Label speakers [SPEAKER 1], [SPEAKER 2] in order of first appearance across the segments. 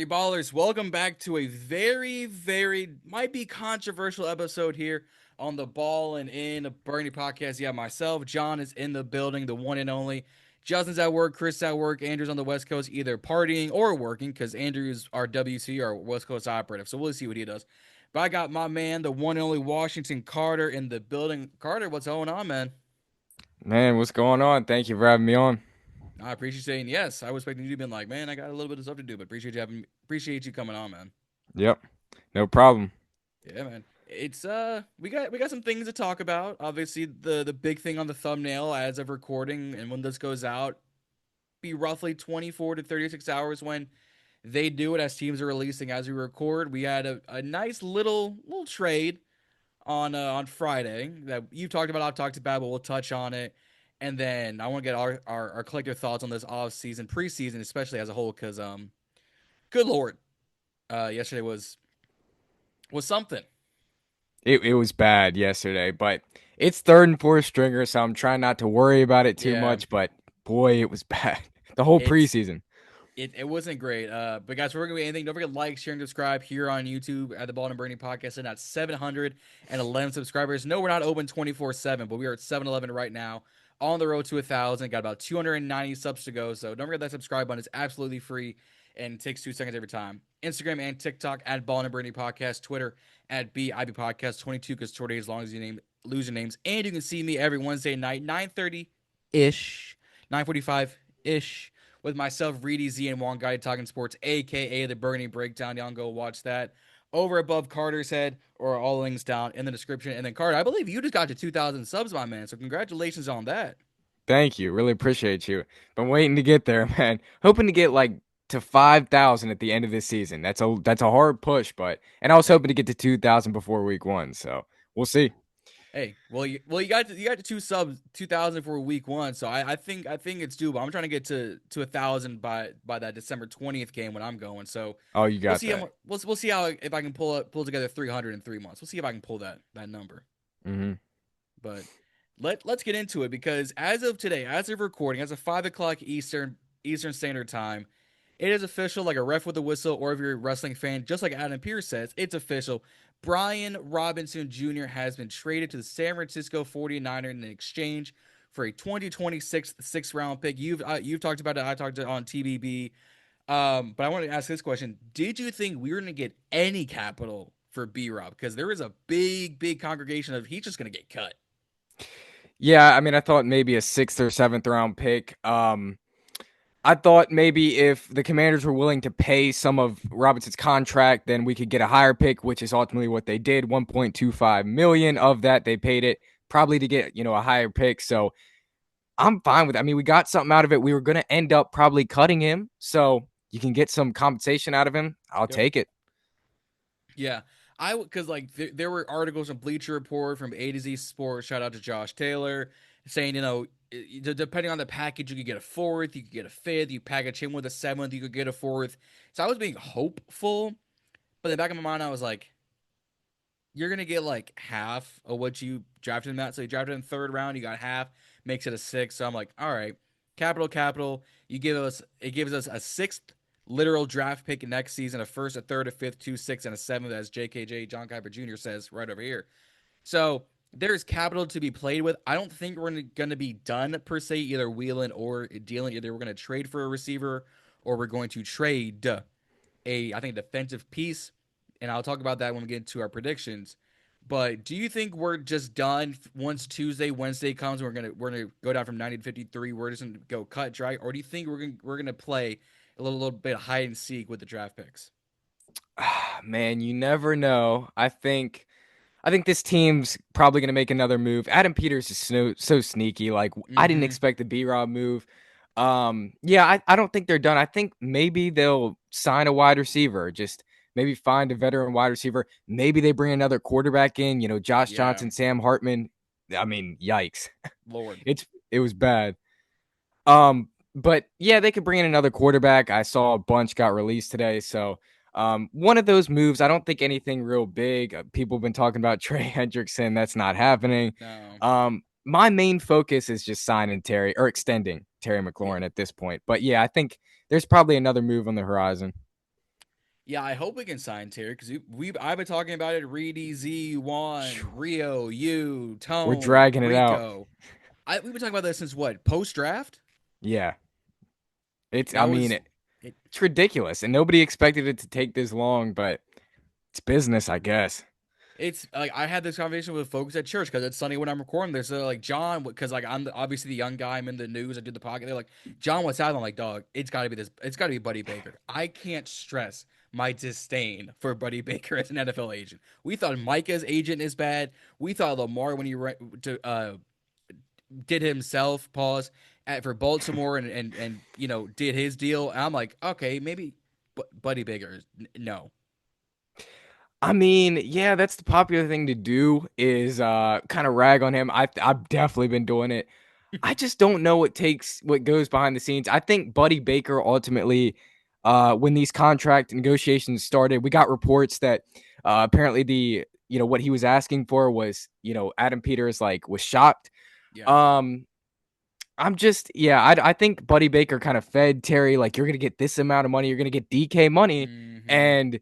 [SPEAKER 1] Burgundy Ballers? Welcome back to a very, might be controversial episode here on the Ballin In Burgundy Podcast. Yeah, myself, John is in the building, the one and only. Justin's at work, Chris at work, Andrew's on the West Coast, either partying or working, because Andrew's our WC, our West Coast operative, so we'll see what he does. But I got my man, the one and only Washington Carter in the building. Carter, what's going on, man?
[SPEAKER 2] Man, what's going on? Thank you for having me on.
[SPEAKER 1] I appreciate you saying yes. I was expecting you to be like, man, I got a little bit of stuff to do, but appreciate you coming on, man.
[SPEAKER 2] Yep, no problem.
[SPEAKER 1] Yeah, man. It's we got some things to talk about. Obviously, the big thing on the thumbnail as of recording and when this goes out, be roughly 24 to 36 hours when they do it as teams are releasing as we record. We had a nice little trade on Friday that you talked about, I've talked about, but we'll touch on it. And then I want to get our collective thoughts on this off season, preseason, especially as a whole, because good lord, yesterday was something.
[SPEAKER 2] It was bad yesterday, but it's third and fourth stringer, so I'm trying not to worry about it too
[SPEAKER 1] Yeah,
[SPEAKER 2] much. But boy, it was bad. The whole
[SPEAKER 1] it's
[SPEAKER 2] preseason.
[SPEAKER 1] it wasn't great. But guys, we're gonna be anything. Don't forget to like, share, and subscribe here on YouTube at the Ballin In Burgundy Podcast. And at 711 subscribers. No, we're not open 24/7, but we are at 711 right now. On the road to 1,000. Got about 290 subs to go. So don't forget that subscribe button is absolutely free and takes 2 seconds every time. Instagram and TikTok at Ballin In Burgundy Podcast. Twitter at BIB Podcast 22 because Twitter as long as you lose your names. And you can see me every Wednesday night, 9:30 ish, 9:45 ish with myself, Reedy Z, and Juan Guy talking sports, aka the Burgundy Breakdown. Y'all can go watch that over above Carter's head, or all links down in the description. And then Carter, I believe you just got to 2,000 subs, my man. So congratulations on that.
[SPEAKER 2] Thank you. Really appreciate you. Been waiting to get there, man. Hoping to get like to 5,000 at the end of this season. That's a hard push, but and I was
[SPEAKER 1] Hey,
[SPEAKER 2] hoping to get to 2,000 before week 1. So we'll see.
[SPEAKER 1] hey, you got to 2,000 for week one, so I think it's doable. I'm trying to get to 1,000 by that December 20th game when I'm going. So
[SPEAKER 2] Oh, you
[SPEAKER 1] we'll
[SPEAKER 2] got
[SPEAKER 1] see
[SPEAKER 2] that.
[SPEAKER 1] we'll see how if I can pull together 300 in 3 months. We'll see if I can pull that number.
[SPEAKER 2] Hmm.
[SPEAKER 1] But let's get into it because as of today, as of recording, as of 5 o'clock Eastern Standard Time, it is official, like a ref with a whistle, or if you're a wrestling fan, just like Adam Pearce says, it's official. Brian Robinson Jr. has been traded to the San Francisco 49ers in exchange for a 2026 sixth-round pick. You've talked about it. I talked it on TBB. But I wanted to ask this question: did you think we were going to get any capital for BRob? Because there is a big congregation of he's just going to get cut.
[SPEAKER 2] Yeah, I mean, I thought maybe a sixth or seventh round pick. I thought maybe if the Commanders were willing to pay some of Robinson's contract, then we could get a higher pick, which is ultimately what they did. 1.25 million of that they paid it probably to get, a higher pick. So I'm fine with it. I mean, we got something out of it. We were going to end up probably cutting him. So you can get some compensation out of him. I'll
[SPEAKER 1] Yep.
[SPEAKER 2] take it.
[SPEAKER 1] Yeah, because like there were articles from Bleacher Report, from A to Z Sports. Shout out to Josh Taylor saying depending on the package, you could get a fourth, you could get a fifth, you package him with a seventh, you could get a fourth. So I was being hopeful, but in the back of my mind, I was like, you're gonna get like half of what you drafted him at. So you drafted him third round, you got half, makes it a six. So I'm like, all right, capital. It gives us a sixth literal draft pick next season, a first, a third, a fifth, two, six, and a seventh, as JKJ John Kuiper Jr. says right over here. So there's capital to be played with. I don't think we're going to be done per se, either wheeling or dealing. Either we're going to trade for a receiver or we're going to trade I think, defensive piece. And I'll talk about that when we get into our predictions. But do you think we're just done once Wednesday comes? We're gonna go down from 90 to 53. We're just gonna go cut dry, or do you think we're gonna play a little bit of hide and seek with the draft picks?
[SPEAKER 2] Man, you never know. I think this team's probably going to make another move. Adam Peters is so sneaky. Like I didn't
[SPEAKER 1] Mm-hmm.
[SPEAKER 2] expect the B-Rob move. Yeah, I don't think they're done. I think maybe they'll sign a wide receiver. Just maybe find a veteran wide receiver. Maybe they bring another quarterback in. Josh
[SPEAKER 1] Yeah,
[SPEAKER 2] Johnson, Sam Hartman. I mean, yikes!
[SPEAKER 1] Lord.
[SPEAKER 2] It was bad. But yeah, they could bring in another quarterback. I saw a bunch got released today, so one of those moves. I don't think anything real big. People have been talking about Trey Hendrickson. That's not happening.
[SPEAKER 1] No.
[SPEAKER 2] My main focus is just signing Terry or extending Terry
[SPEAKER 1] Yeah.
[SPEAKER 2] McLaurin at this point. But yeah, I think there's probably another move on the horizon.
[SPEAKER 1] Yeah, I hope we can sign Terry because I've been talking about it. Reedy, Z, Juan, Rio, you,
[SPEAKER 2] We're
[SPEAKER 1] Tone,
[SPEAKER 2] dragging it out.
[SPEAKER 1] Rico. We've been talking about this since what, post draft?
[SPEAKER 2] Yeah. I
[SPEAKER 1] That
[SPEAKER 2] mean,
[SPEAKER 1] was it.
[SPEAKER 2] it's ridiculous. And nobody expected it to take this long, but it's business, I guess.
[SPEAKER 1] It's like I had this conversation with folks at church because it's Sunday when I'm recording this. They're like, John, because like obviously the young guy. I'm in the news. I did the podcast. They're like, John, what's happening? I'm like, dog, it's got to be this. It's got to be Buddy Baker. I can't stress my disdain for Buddy Baker as an NFL agent. We thought Micah's agent is bad. We thought Lamar when he did himself pause for Baltimore and did his deal. And I'm like, okay, maybe Buddy Baker. No.
[SPEAKER 2] I mean, yeah, that's the popular thing to do is kind of rag on him. I've definitely been doing it. I just don't know what goes behind the scenes. I think Buddy Baker ultimately, when these contract negotiations started, we got reports that apparently what he was asking for was, Adam Peters was shocked.
[SPEAKER 1] Yeah.
[SPEAKER 2] Um, I think Buddy Baker kind of fed Terry like, you're gonna get this amount of money, you're gonna get DK money,
[SPEAKER 1] Mm-hmm.
[SPEAKER 2] and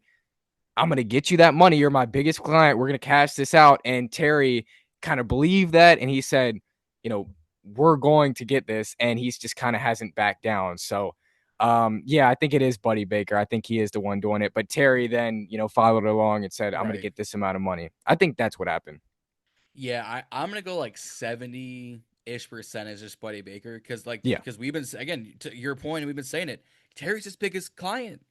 [SPEAKER 2] I'm going to get you that money. You're my biggest client. We're going to cash this out. And Terry kind of believed that. And he said, we're going to get this. And he's just kind of hasn't backed down. So, yeah, I think it is Buddy Baker. I think he is the one doing it. But Terry then, followed along and said, I'm going to
[SPEAKER 1] Right.
[SPEAKER 2] get this amount of money. I think that's what happened.
[SPEAKER 1] Yeah, I'm gonna go like 70-ish% is just Buddy Baker
[SPEAKER 2] Yeah.
[SPEAKER 1] because we've been again to your point, we've been saying it. Terry's his biggest client.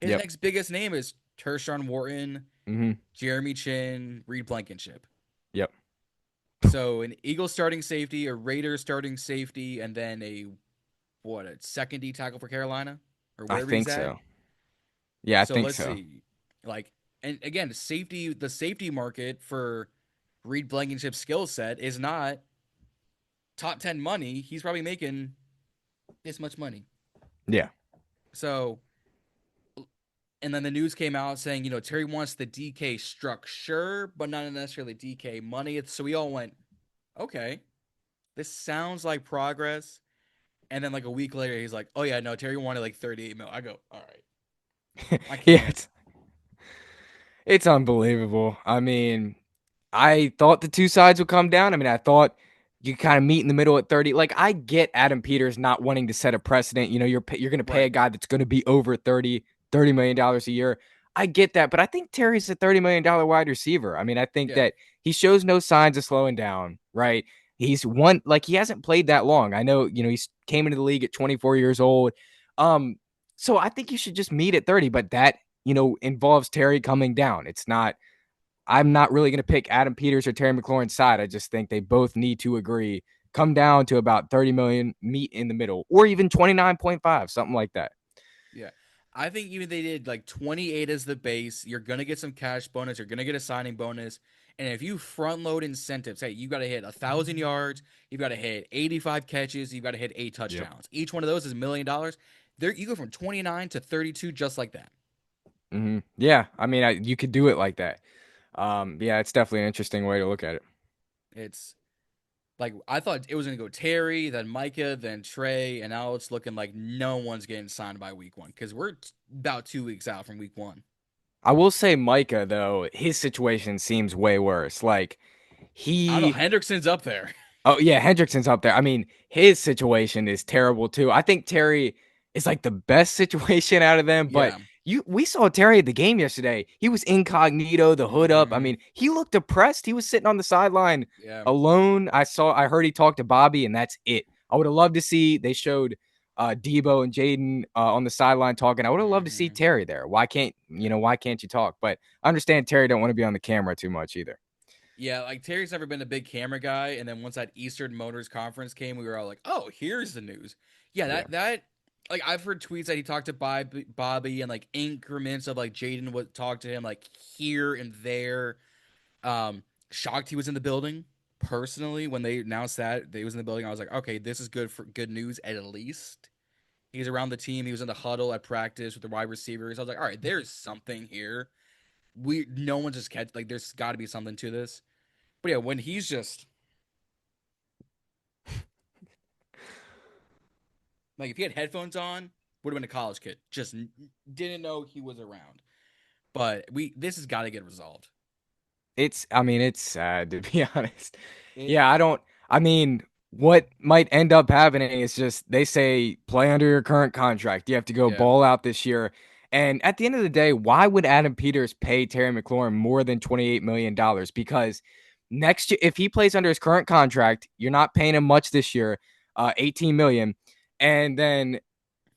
[SPEAKER 1] His
[SPEAKER 2] Yep.
[SPEAKER 1] next biggest name is Tershawn Wharton,
[SPEAKER 2] Mm-hmm.
[SPEAKER 1] Jeremy Chin, Reed Blankenship.
[SPEAKER 2] Yep.
[SPEAKER 1] So an Eagles starting safety, a Raiders starting safety, and then a second D tackle for Carolina or
[SPEAKER 2] I
[SPEAKER 1] wherever he's
[SPEAKER 2] think
[SPEAKER 1] at.
[SPEAKER 2] so. Yeah, I
[SPEAKER 1] So
[SPEAKER 2] think
[SPEAKER 1] let's
[SPEAKER 2] so.
[SPEAKER 1] see, like, and again, the safety market for Reed Blankenship's skill set is not top 10 money. He's probably making this much money.
[SPEAKER 2] Yeah.
[SPEAKER 1] So, and then the news came out saying, Terry wants the DK structure, but not necessarily DK money. So we all went, okay, this sounds like progress. And then like a week later, he's like, oh yeah, no, Terry wanted like 38 mil. I go, all right, I
[SPEAKER 2] Yeah,
[SPEAKER 1] can't.
[SPEAKER 2] it's unbelievable. I mean, I thought the two sides would come down. I mean, I thought you kind of meet in the middle at 30. Like, I get Adam Peters not wanting to set a precedent. You're going to pay a
[SPEAKER 1] Right.
[SPEAKER 2] guy that's going to be over $30 million a year. I get that, but I think Terry's a $30 million wide receiver. I mean, I think
[SPEAKER 1] Yeah.
[SPEAKER 2] that he shows no signs of slowing down, right? He hasn't played that long. I know, he's came into the league at 24 years old. So I think you should just meet at 30, but that, involves Terry coming down. I'm not really going to pick Adam Peters or Terry McLaurin's side. I just think they both need to agree, come down to about 30 million, meet in the middle, or even 29.5, something like that.
[SPEAKER 1] Yeah. I think even they did like 28 as the base, you're going to get some cash bonus, you're going to get a signing bonus. And if you front load incentives, hey, you got to hit 1,000 yards, you've got to hit 85 catches, you've got to hit 8
[SPEAKER 2] Yep.
[SPEAKER 1] touchdowns. Each one of those is $1 million. There you go from 29 to 32 just like that.
[SPEAKER 2] Mm-hmm. Yeah. I mean, you could do it like that. Yeah, it's definitely an interesting way to look at it.
[SPEAKER 1] It's like I thought it was going to go Terry, then Micah, then Trey, and now it's looking like no one's getting signed by week 1 cuz we're about 2 weeks out from week 1.
[SPEAKER 2] I will say Micah, though, his situation seems way worse. Like,
[SPEAKER 1] I don't know,
[SPEAKER 2] he
[SPEAKER 1] Hendrickson's up there.
[SPEAKER 2] Oh yeah, Hendrickson's up there. I mean, his situation is terrible too. I think Terry is like the best situation out of them, but
[SPEAKER 1] Yeah.
[SPEAKER 2] we saw Terry at the game yesterday. He was incognito, the hood up. I
[SPEAKER 1] Mhm.
[SPEAKER 2] mean, he looked depressed. He was sitting on the sideline
[SPEAKER 1] Yeah.
[SPEAKER 2] alone. I heard he talked to Bobby, and that's it. I would have loved to see they showed Debo and Jaden on the sideline talking. I would have loved to see
[SPEAKER 1] Mhm.
[SPEAKER 2] Terry there. Why can't you talk? But I understand Terry don't want to be on the camera too much either.
[SPEAKER 1] Yeah, like Terry's never been a big camera guy, and then once that Eastern Motors conference came, we were all like, "Oh, here's the news." Yeah,
[SPEAKER 2] Yeah.
[SPEAKER 1] that like I've heard tweets that he talked to Bobby and like increments of like Jaden would talk to him like here and there. Um, Shocked he was in the building personally when they announced that he was in the building. I was like, okay, this is good news at least. He's around the team. He was in the huddle at practice with the wide receivers. I was like, all right, there's something here. No one's just catch like there's got to be something to this. But yeah, when he's just like if he had headphones on, would have been a college kid. Just didn't know he was around. but this has got to get resolved.
[SPEAKER 2] I mean, it's sad to be honest.
[SPEAKER 1] It
[SPEAKER 2] Yeah, I mean, what might end up happening is just they say play under your current contract. You have to go
[SPEAKER 1] yeah.
[SPEAKER 2] ball out this year. And at the end of the day, why would Adam Peters pay Terry McLaurin more than $28 million? Because next year, if he plays under his current contract, you're not paying him much this year, 18 million. And then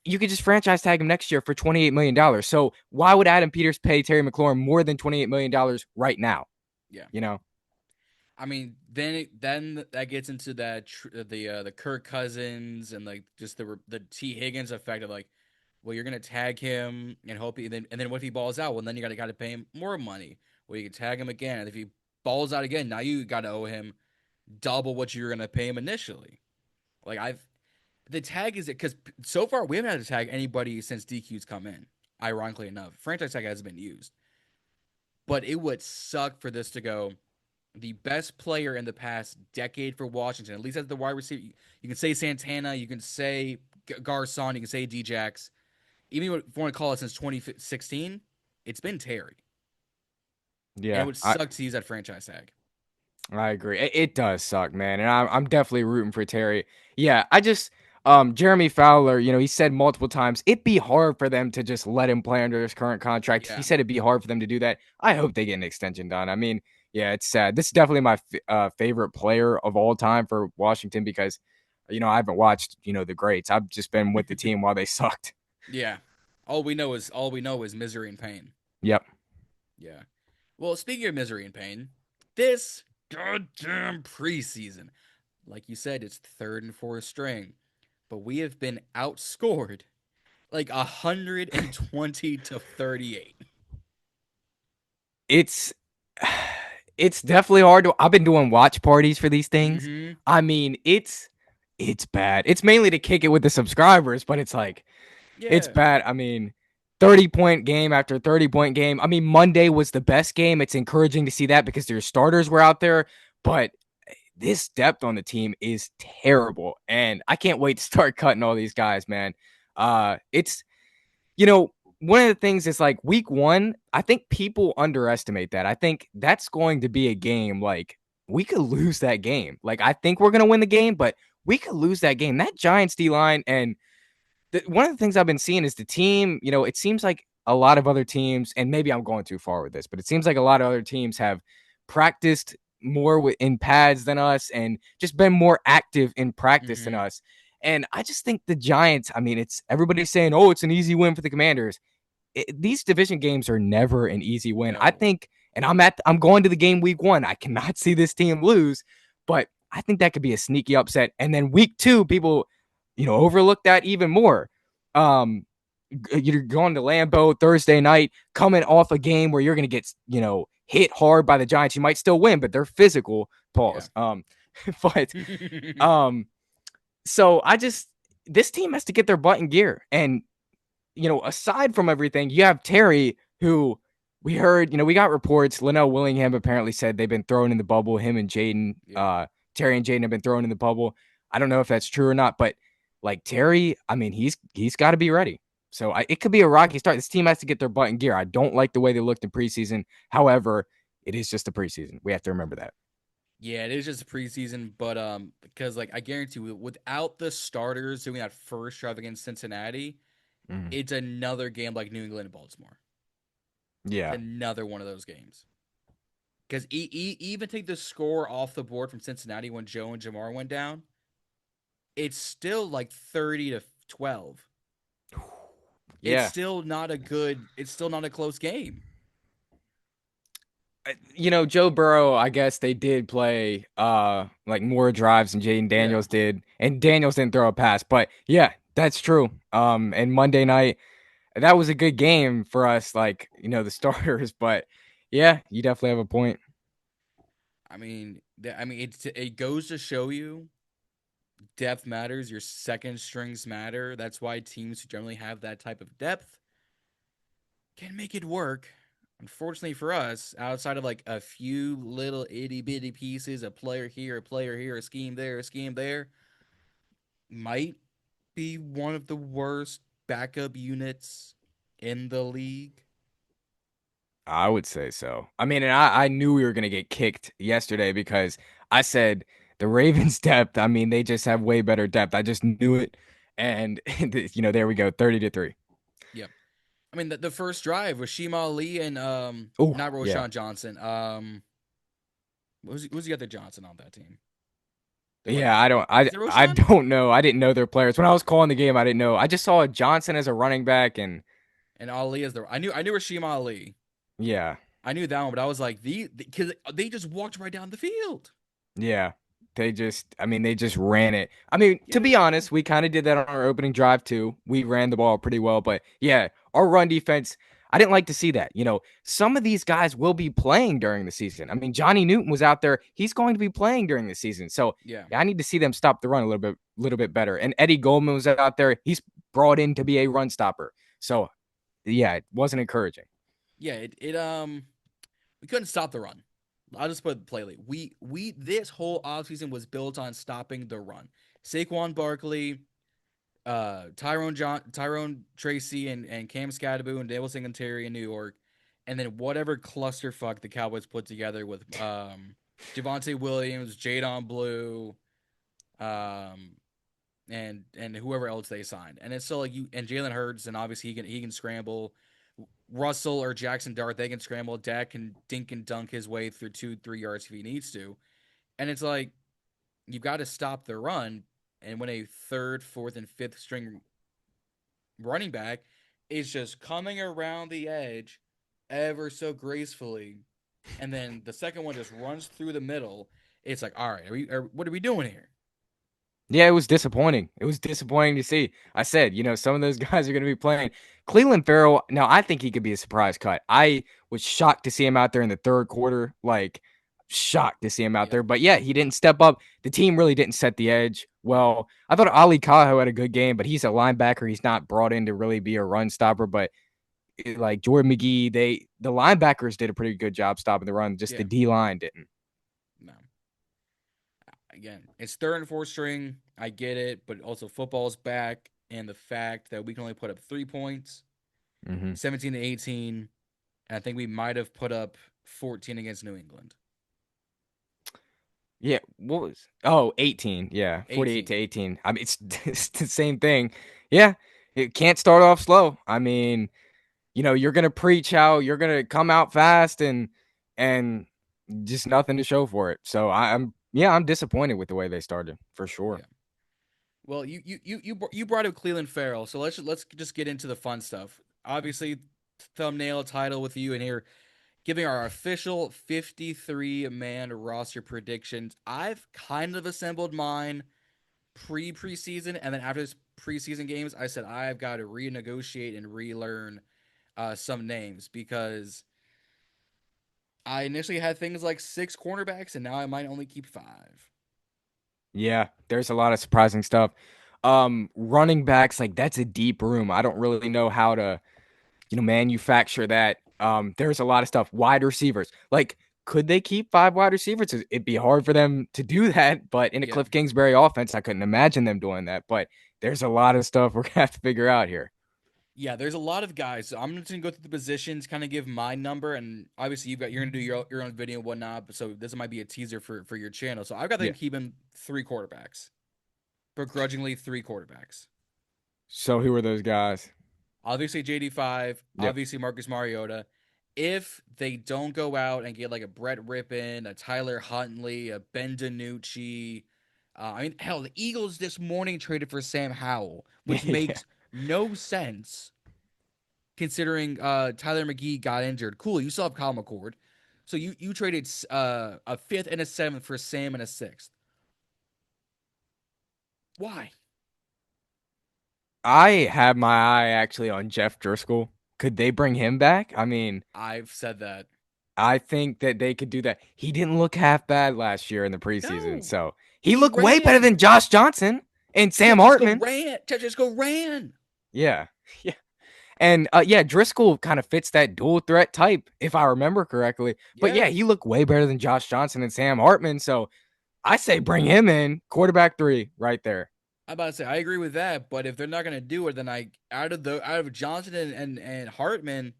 [SPEAKER 2] you could just franchise tag him next year for $28 million. So why would Adam Peters pay Terry McLaurin more than $28 million right now?
[SPEAKER 1] Yeah.
[SPEAKER 2] You know?
[SPEAKER 1] I mean, then that gets into the Kirk Cousins and like just the T Higgins effect of like, well, you're gonna tag him and hope and then what if he balls out? Well, then you gotta pay him more money. Well, you can tag him again, and if he balls out again, now you gotta owe him double what you were gonna pay him initially. Like the tag is it because so far we haven't had to tag anybody since DQ's come in. Ironically enough, franchise tag hasn't been used, but it would suck for this to go the best player in the past decade for Washington, at least as the wide receiver. You can say Santana, you can say Garcon, you can say Djax. Even if you want to call it since 2016, it's been Terry. And it
[SPEAKER 2] Yeah,
[SPEAKER 1] would suck to use that franchise tag.
[SPEAKER 2] I agree. It does suck, man, and I'm definitely rooting for Terry. Yeah, I just Jeremy Fowler, he said multiple times it'd be hard for them to just let him play under his current contract. He
[SPEAKER 1] Yeah.
[SPEAKER 2] said it'd be hard for them to do that. I hope they get an extension done. I mean, yeah, it's sad. This is definitely my favorite player of all time for Washington because I haven't watched the greats. I've just been with the team while they sucked.
[SPEAKER 1] Yeah. All we know is misery and pain.
[SPEAKER 2] Yep.
[SPEAKER 1] Yeah. Well, speaking of misery and pain, this goddamn preseason, like you said, it's third and fourth string, but we have been outscored like 120 to 38.
[SPEAKER 2] It's it's definitely hard to. I've been doing watch parties for these things.
[SPEAKER 1] Mm-hmm.
[SPEAKER 2] I mean, it's bad. It's mainly to kick it with the subscribers, but it's like it's
[SPEAKER 1] Yeah.
[SPEAKER 2] bad. I mean, 30-point game after 30-point game. I mean, Monday was the best game. It's encouraging to see that because their starters were out there, but this depth on the team is terrible, and I can't wait to start cutting all these guys, man. It's you know, one of the things is like week one, I think people underestimate that. I think that's going to be a game like we could lose that game. Like, I think we're going to win the game, but we could lose that game. That Giants D line. And one of the things I've been seeing is the team, it seems like a lot of other teams, and maybe I'm going too far with this, but it seems like a lot of other teams have practiced more in pads than us and just been more active in practice than
[SPEAKER 1] Mm-hmm.
[SPEAKER 2] us. And I just think the Giants, I mean, it's everybody's saying, oh, it's an easy win for the Commanders. These division games are never an easy win. I
[SPEAKER 1] No.
[SPEAKER 2] think, and I'm going to the game week one. I cannot see this team lose, but I think that could be a sneaky upset. And then week two, people, overlook that even more. You're going to Lambeau Thursday night, coming off a game where you're going to get, hit hard by the Giants. You might still win, but they're physical.
[SPEAKER 1] Yeah.
[SPEAKER 2] Pause. But so this team has to get their butt in gear. And aside from everything, you have Terry, who we heard, we got reports. Linnell Willingham apparently said they've been thrown in the bubble. Him and Jaden,
[SPEAKER 1] yeah.
[SPEAKER 2] Terry and Jaden have been thrown in the bubble. I don't know if that's true or not, but like Terry, I mean, he's got to be ready. So it could be a rocky start. This team has to get their butt in gear. I don't like the way they looked in preseason. However, it is just a preseason. We have to remember that.
[SPEAKER 1] Yeah, it is just a preseason, but because like I guarantee you, without the starters doing that first drive against Cincinnati,
[SPEAKER 2] Mhm.
[SPEAKER 1] it's another game like New England and Baltimore.
[SPEAKER 2] Yeah.
[SPEAKER 1] Another one of those games. Because even take the score off the board from Cincinnati when Joe and Jamar went down, it's still like 30-12. It's
[SPEAKER 2] Yeah.
[SPEAKER 1] still not a good. It's still not a close game.
[SPEAKER 2] Joe Burrow, I guess they did play like more drives than Jaden
[SPEAKER 1] Yeah.
[SPEAKER 2] Daniels did, and Daniels didn't throw a pass. But yeah, that's true. And Monday night, that was a good game for us, like the starters. But yeah, you definitely have a point.
[SPEAKER 1] it goes to show you depth matters. Your second strings matter. That's why teams who generally have that type of depth can make it work. Unfortunately for us, outside of like a few little itty bitty pieces, a player here, a scheme there, might be one of the worst backup units in the league.
[SPEAKER 2] I would say so. I mean, and I knew we were going to get kicked yesterday because I said the Ravens' depth, I mean, they just have way better depth. I just knew it. And, there we go, 30-3.
[SPEAKER 1] Yep. I mean, the first drive was Shima Ali and
[SPEAKER 2] Oh,
[SPEAKER 1] not
[SPEAKER 2] yeah.
[SPEAKER 1] Roshan Johnson. Who's the other Johnson on that team? The running
[SPEAKER 2] Yeah,
[SPEAKER 1] back.
[SPEAKER 2] I don't
[SPEAKER 1] Is it
[SPEAKER 2] I
[SPEAKER 1] Roshan?
[SPEAKER 2] don't know. I didn't know their players. When I was calling the game, I didn't know. I just saw Johnson as a running back and
[SPEAKER 1] And Ali is the I knew Rashima Ali.
[SPEAKER 2] yeah.
[SPEAKER 1] I knew that one, but I was like because they just walked right down the field.
[SPEAKER 2] Yeah. They just ran it. I mean, to be
[SPEAKER 1] Yeah.
[SPEAKER 2] honest, we kind of did that on our opening drive too. We ran the ball pretty well, but yeah, our run defense, I didn't like to see that. Some of these guys will be playing during the season. I mean, Johnny Newton was out there. He's going to be playing during the season. So,
[SPEAKER 1] Yeah.
[SPEAKER 2] yeah, I need to see them stop the run a little bit better. And Eddie Goldman was out there. He's brought in to be a run stopper. So, yeah, it wasn't encouraging.
[SPEAKER 1] Yeah, we couldn't stop the run. I'll just put it plainly. We this whole offseason was built on stopping the run. Saquon Barkley, Tyrone Tracy, and Cam Scadaboo and Dable Singletary in New York, and then whatever clusterfuck the Cowboys put together with Javonte Williams, Jadon Blue, um, and whoever else they signed. And it's still like you and Jalen Hurts, and obviously he can scramble. Russell or Jackson Dart, they can scramble. Dak can dink and dunk his way through 2-3 yards if he needs to. And it's like you've got to stop the run. And when a third, fourth, and fifth string running back is just coming around the edge ever so gracefully, and then the second one just runs through the middle, it's like, all right, what are we doing here?
[SPEAKER 2] Yeah, it was disappointing. It was disappointing to see. I said, some of those guys are going to be playing. Cleveland Farrell, now I think he could be a surprise cut. I was shocked to see him out there in the third quarter, like shocked to see him out
[SPEAKER 1] Yep.
[SPEAKER 2] there. But yeah, he didn't step up. The team really didn't set the edge. Well, I thought Ali Cajo had a good game, but he's a linebacker. He's not brought in to really be a run stopper. But like Jordan McGee, the linebackers did a pretty good job stopping the run. Just the
[SPEAKER 1] Yeah.
[SPEAKER 2] D line didn't.
[SPEAKER 1] No. Again, it's third and fourth string. I get it, but also football's back, and the fact that we can only put up 3 points,
[SPEAKER 2] Mm-hmm.
[SPEAKER 1] 17-18, and I think we might have put up 14 against New England.
[SPEAKER 2] Yeah, what was 18. Yeah, 48 to
[SPEAKER 1] 18.
[SPEAKER 2] 18. I mean, it's the same thing. Yeah, it can't start off slow. I mean, you're gonna preach how you're gonna come out fast and just nothing to show for it. So I'm disappointed with the way they started for sure.
[SPEAKER 1] Yeah. Well, you brought up Cleveland Farrell, so let's just get into the fun stuff. Obviously, thumbnail title with you in here, giving our official 53-man roster predictions. I've kind of assembled mine preseason, and then after this preseason games, I said I've got to renegotiate and relearn some names because I initially had things like 6 cornerbacks, and now I might only keep 5.
[SPEAKER 2] Yeah, there's a lot of surprising stuff. Running backs, like that's a deep room. I don't really know how to manufacture that. There's a lot of stuff. Wide receivers, like, could they keep 5 wide receivers? It'd be hard for them to do that, but in a
[SPEAKER 1] Yeah.
[SPEAKER 2] Cliff Kingsbury offense, I couldn't imagine them doing that. But there's a lot of stuff we're gonna have to figure out here.
[SPEAKER 1] Yeah, there's a lot of guys. So I'm just gonna go through the positions, kind of give my number, and obviously you're gonna do your own video and whatnot. But so this might be a teaser for your channel. So I've got them
[SPEAKER 2] Yeah.
[SPEAKER 1] keeping 3 quarterbacks, begrudgingly 3 quarterbacks.
[SPEAKER 2] So who are those guys?
[SPEAKER 1] Obviously JD5,
[SPEAKER 2] Yep.
[SPEAKER 1] obviously Marcus Mariota. If they don't go out and get like a Brett Rippon, a Tyler Huntley, a Ben DiNucci, I mean, hell, the Eagles this morning traded for Sam Howell, which
[SPEAKER 2] Yeah.
[SPEAKER 1] makes no sense considering Tyler McGee got injured. Cool, you still have Kyle McCord. So you traded a fifth and a seventh for Sam and a sixth. Why?
[SPEAKER 2] I have my eye actually on Jeff Driscoll. Could they bring him back? I mean,
[SPEAKER 1] I've said that.
[SPEAKER 2] I think that they could do that. He didn't look half bad last year in the preseason,
[SPEAKER 1] No,
[SPEAKER 2] so he
[SPEAKER 1] he
[SPEAKER 2] looked way better
[SPEAKER 1] ran.
[SPEAKER 2] than Josh Johnson and Sam
[SPEAKER 1] Jessica
[SPEAKER 2] Hartman.
[SPEAKER 1] ran. Jessica ran.
[SPEAKER 2] Yeah. Yeah. And yeah, Driscoll kind of fits that dual threat type, if I remember correctly. But
[SPEAKER 1] Yeah,
[SPEAKER 2] yeah, he looked way better than Josh Johnson and Sam Hartman. So I say bring him in, quarterback 3, right there.
[SPEAKER 1] I'm about to say I agree with that. But if they're not gonna do it, then out of Johnson and Hartman,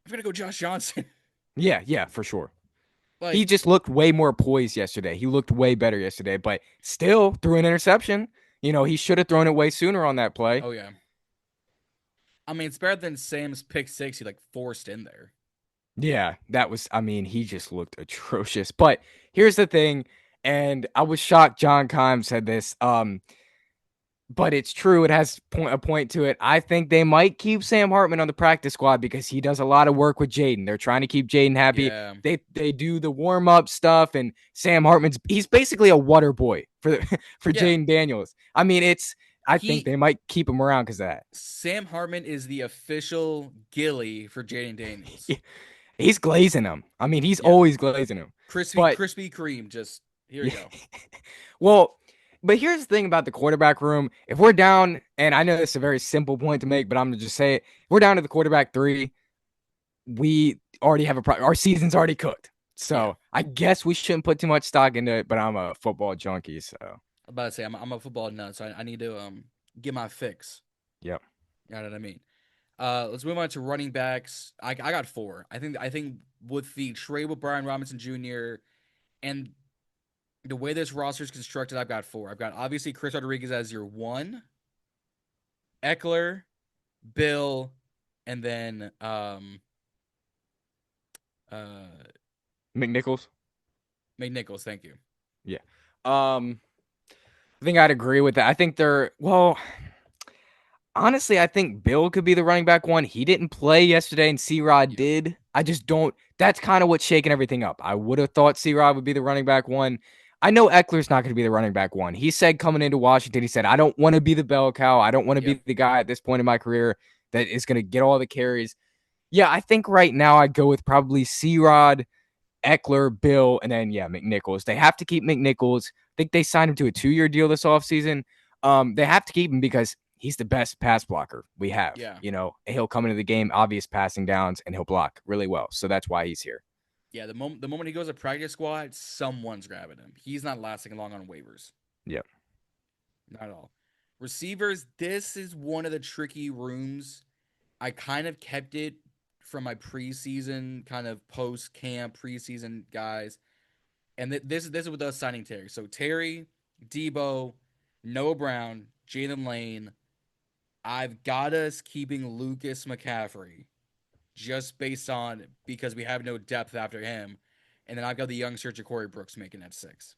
[SPEAKER 1] I'm gonna go Josh Johnson.
[SPEAKER 2] Yeah, for sure. He
[SPEAKER 1] Like,
[SPEAKER 2] just looked way more poised yesterday. He looked way better yesterday, but still threw an interception. He should have thrown it way sooner on that play.
[SPEAKER 1] oh yeah. I mean, it's better than Sam's pick six he like forced in there.
[SPEAKER 2] Yeah, I mean, he just looked atrocious. But here's the thing, and I was shocked John Keim said this. But it's true. It has a point to it. I think they might keep Sam Hartman on the practice squad because he does a lot of work with Jaden. They're trying to keep Jaden happy.
[SPEAKER 1] Yeah.
[SPEAKER 2] They do the warm up stuff, and Sam he's basically a water boy for
[SPEAKER 1] Yeah.
[SPEAKER 2] Jaden Daniels. I mean, I think
[SPEAKER 1] He
[SPEAKER 2] they might keep him around because of that.
[SPEAKER 1] Sam Hartman is the official Gilly for Jaden Daniels.
[SPEAKER 2] He's glazing him. I mean, he's
[SPEAKER 1] Yeah.
[SPEAKER 2] always glazing him.
[SPEAKER 1] Crispy
[SPEAKER 2] But
[SPEAKER 1] Krispy Kreme, just here you
[SPEAKER 2] yeah.
[SPEAKER 1] go.
[SPEAKER 2] Well, but here's the thing about the quarterback room. If we're down, and I know it's a very simple point to make, but I'm going to just say it. If we're down to the quarterback 3, we already have our season's already cooked. So
[SPEAKER 1] Yeah.
[SPEAKER 2] I guess we shouldn't put too much stock into it, but I'm a football junkie. So,
[SPEAKER 1] I'm about to say I'm a football nut, so I need to get my fix.
[SPEAKER 2] yep.
[SPEAKER 1] You know what I mean? Let's move on to running backs. I got 4. I think with the trade with Brian Robinson Jr. and the way this roster is constructed, I've got 4. I've got obviously Chris Rodriguez as your 1, Eckler, Bill, and then uh
[SPEAKER 2] McNichols.
[SPEAKER 1] McNichols. Thank you.
[SPEAKER 2] Yeah. I think I'd agree with that. I think honestly, I think Bill could be the running back 1. He didn't play yesterday, and C-Rod
[SPEAKER 1] Yeah.
[SPEAKER 2] did. I just don't. That's kind of what's shaking everything up. I would have thought C-Rod would be the running back 1. I know Eckler's not going to be the running back 1. He said coming into Washington, he said, I don't want to be the bell cow. I don't want to
[SPEAKER 1] Yep.
[SPEAKER 2] be the guy at this point in my career that is going to get all the carries. Yeah, I think right now I'd go with probably C-Rod, Eckler, Bill, and then, McNichols. They have to keep McNichols. I think they signed him to a 2-year deal this offseason. They have to keep him because he's the best pass blocker we have.
[SPEAKER 1] Yeah.
[SPEAKER 2] He'll come into the game, obvious passing downs, and he'll block really well. So that's why he's here.
[SPEAKER 1] Yeah, the moment he goes to practice squad, someone's grabbing him. He's not lasting long on waivers.
[SPEAKER 2] Yep.
[SPEAKER 1] Not at all. Receivers, this is one of the tricky rooms. I kind of kept it from my preseason, kind of post camp preseason guys. And this is with us signing Terry. So Terry, Debo, Noah Brown, Jalen Lane. I've got us keeping Lucas McCaffrey just based on because we have no depth after him. And then I've got the youngster Ja'Cory Brooks making that 6.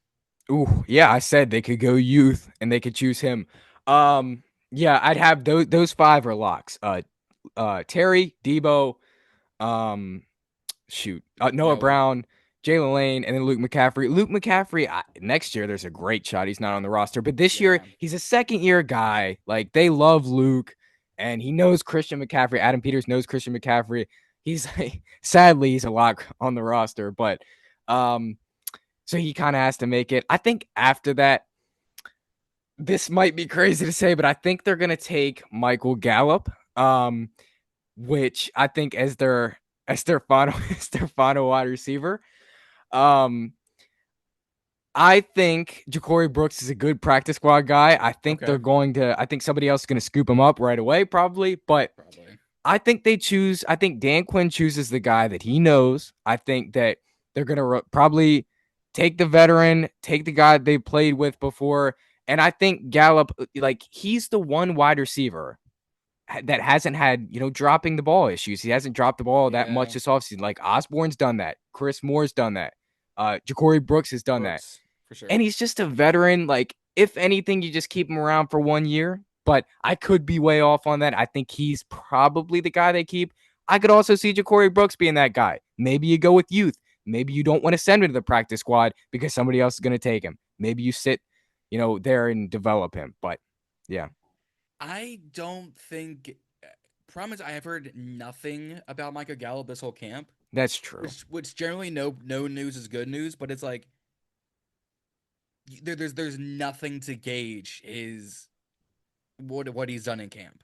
[SPEAKER 2] Ooh, yeah, I said they could go youth and they could choose him. Yeah, I'd have those 5 are locks. Terry, Debo, Noah
[SPEAKER 1] Noah.
[SPEAKER 2] Brown, Jalen Lane, and then Luke McCaffrey. Luke McCaffrey, next year there's a great shot he's not on the roster, but this year
[SPEAKER 1] Yeah.
[SPEAKER 2] he's a second-year guy. Like, they love Luke, and he knows Christian McCaffrey. Adam Peters knows Christian McCaffrey. He's sadly he's a lock on the roster, but so he kind of has to make it. I think after that, this might be crazy to say, but I think they're gonna take Michael Gallup, which I think as their final as their final wide receiver. I think Ja'Cory Brooks is a good practice squad guy. I think
[SPEAKER 1] Okay.
[SPEAKER 2] I think somebody else is going to scoop him up right away, probably. But
[SPEAKER 1] Probably.
[SPEAKER 2] I think I think Dan Quinn chooses the guy that he knows. I think that they're going to probably take the veteran, take the guy they played with before. And I think Gallup, like, he's the one wide receiver that hasn't had, dropping the ball issues. He hasn't dropped the ball that much
[SPEAKER 1] Yeah.
[SPEAKER 2] this offseason. Like, Osborne's done that. Chris Moore's done that. Ja'Cory Brooks has done that.
[SPEAKER 1] Brooks, for sure.
[SPEAKER 2] And he's just a veteran. Like, if anything, you just keep him around for 1 year. But I could be way off on that. I think he's probably the guy they keep. I could also see Ja'Cory Brooks being that guy. Maybe you go with youth. Maybe you don't want to send him to the practice squad because somebody else is going to take him. Maybe you sit, there and develop him. But yeah.
[SPEAKER 1] I don't think. Promise, I have heard nothing about Michael Gallup this whole camp,
[SPEAKER 2] That's true.
[SPEAKER 1] which generally no news is good news, but it's like there's nothing to gauge is what he's done in camp.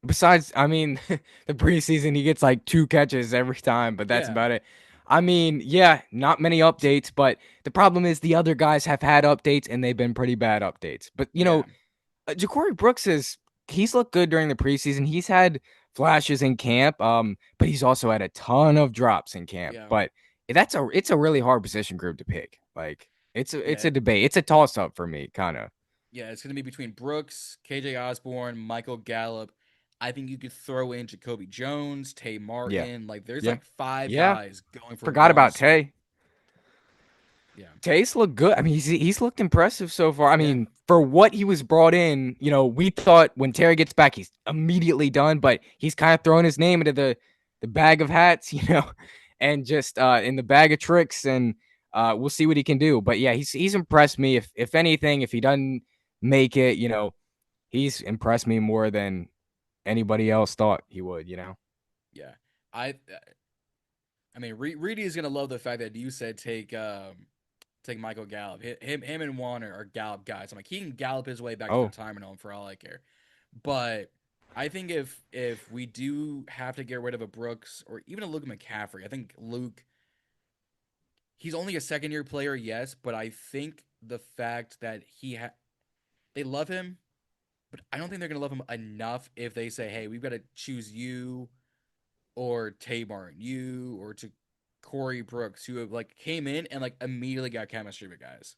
[SPEAKER 2] Besides, I mean, the preseason, he gets like 2 catches every time, but that's
[SPEAKER 1] Yeah,
[SPEAKER 2] about it. I mean, yeah, not many updates, but the problem is the other guys have had updates and they've been pretty bad updates. But,
[SPEAKER 1] yeah,
[SPEAKER 2] Ja'Cory Brooks he's looked good during the preseason. He's had flashes in camp. But he's also had a ton of drops in camp.
[SPEAKER 1] Yeah,
[SPEAKER 2] But it's a really hard position group to pick. Like it's
[SPEAKER 1] yeah,
[SPEAKER 2] a debate. It's a toss up for me, kind of.
[SPEAKER 1] yeah. It's gonna be between Brooks, KJ Osborne, Michael Gallup. I think you could throw in Jacoby Jones, Tay
[SPEAKER 2] Yeah,
[SPEAKER 1] Martin. Like, there's
[SPEAKER 2] yeah,
[SPEAKER 1] like five
[SPEAKER 2] yeah.
[SPEAKER 1] guys going for
[SPEAKER 2] Forgot
[SPEAKER 1] one
[SPEAKER 2] about
[SPEAKER 1] spot.
[SPEAKER 2] Tay.
[SPEAKER 1] Yeah,
[SPEAKER 2] Taste looked good. I mean, he's looked impressive so far. I
[SPEAKER 1] yeah.
[SPEAKER 2] mean, for what he was brought in, we thought when Terry gets back, he's immediately done, but he's kind of throwing his name into the bag of hats, and just in the bag of tricks, and we'll see what he can do. But yeah, he's impressed me. If anything, if he doesn't make it, he's impressed me more than anybody else thought he would.
[SPEAKER 1] Yeah. I I mean, Reedy is gonna love the fact that you said take Michael Gallup. Him and Juan are Gallup guys. I'm like, he can gallop his way back to the
[SPEAKER 2] Oh,
[SPEAKER 1] retirement home for all I care. But I think if we do have to get rid of a Brooks or even a Luke McCaffrey, I think Luke, he's only a second year player, yes, but I think the fact that they love him, but I don't think they're gonna love him enough if they say, hey, we've got to choose you or Tay Martin, you or to Corey Brooks, who have like came in and like immediately got chemistry with guys.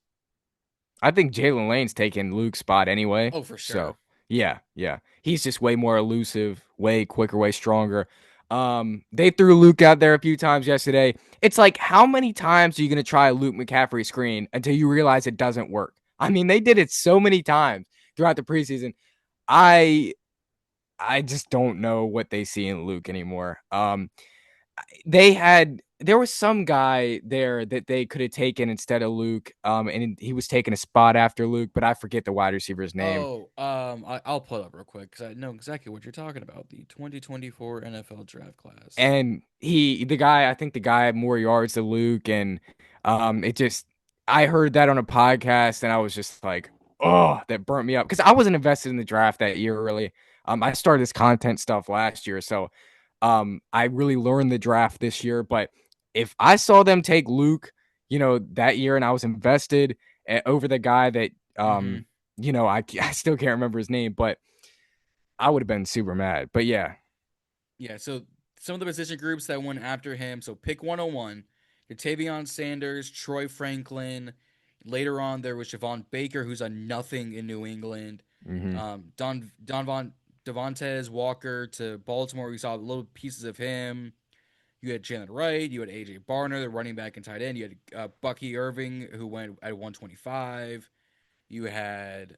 [SPEAKER 2] I think Jalen Lane's taking Luke's spot anyway.
[SPEAKER 1] Oh, for
[SPEAKER 2] So
[SPEAKER 1] sure.
[SPEAKER 2] yeah, yeah. He's just way more elusive, way quicker, way stronger. They threw Luke out there a few times yesterday. It's like, how many times are you gonna try a Luke McCaffrey screen until you realize it doesn't work? I mean, they did it so many times throughout the preseason. I I just don't know what they see in Luke anymore. There was some guy there that they could have taken instead of Luke, and he was taking a spot after Luke, but I forget the wide receiver's name.
[SPEAKER 1] Oh, I'll pull it up real quick because I know exactly what you're talking about. The 2024 NFL Draft Class.
[SPEAKER 2] And I think the guy had more yards than Luke, and it just, I heard that on a podcast, and I was just like, oh, that burnt me up because I wasn't invested in the draft that year really. I started this content stuff last year, so I really learned the draft this year. But if I saw them take Luke, that year, and I was invested over the guy that
[SPEAKER 1] Mm-hmm.
[SPEAKER 2] I still can't remember his name, but I would have been super mad. But yeah.
[SPEAKER 1] Yeah, so some of the position groups that went after him. So pick 101, Tavion Sanders, Troy Franklin. Later on, there was Javon Baker, who's a nothing in New England.
[SPEAKER 2] Hmm.
[SPEAKER 1] Devontae Walker to Baltimore. We saw little pieces of him. You had Jalen Wright. You had AJ Barner, the running back and tight end. You had Bucky Irving, who went at 125. You had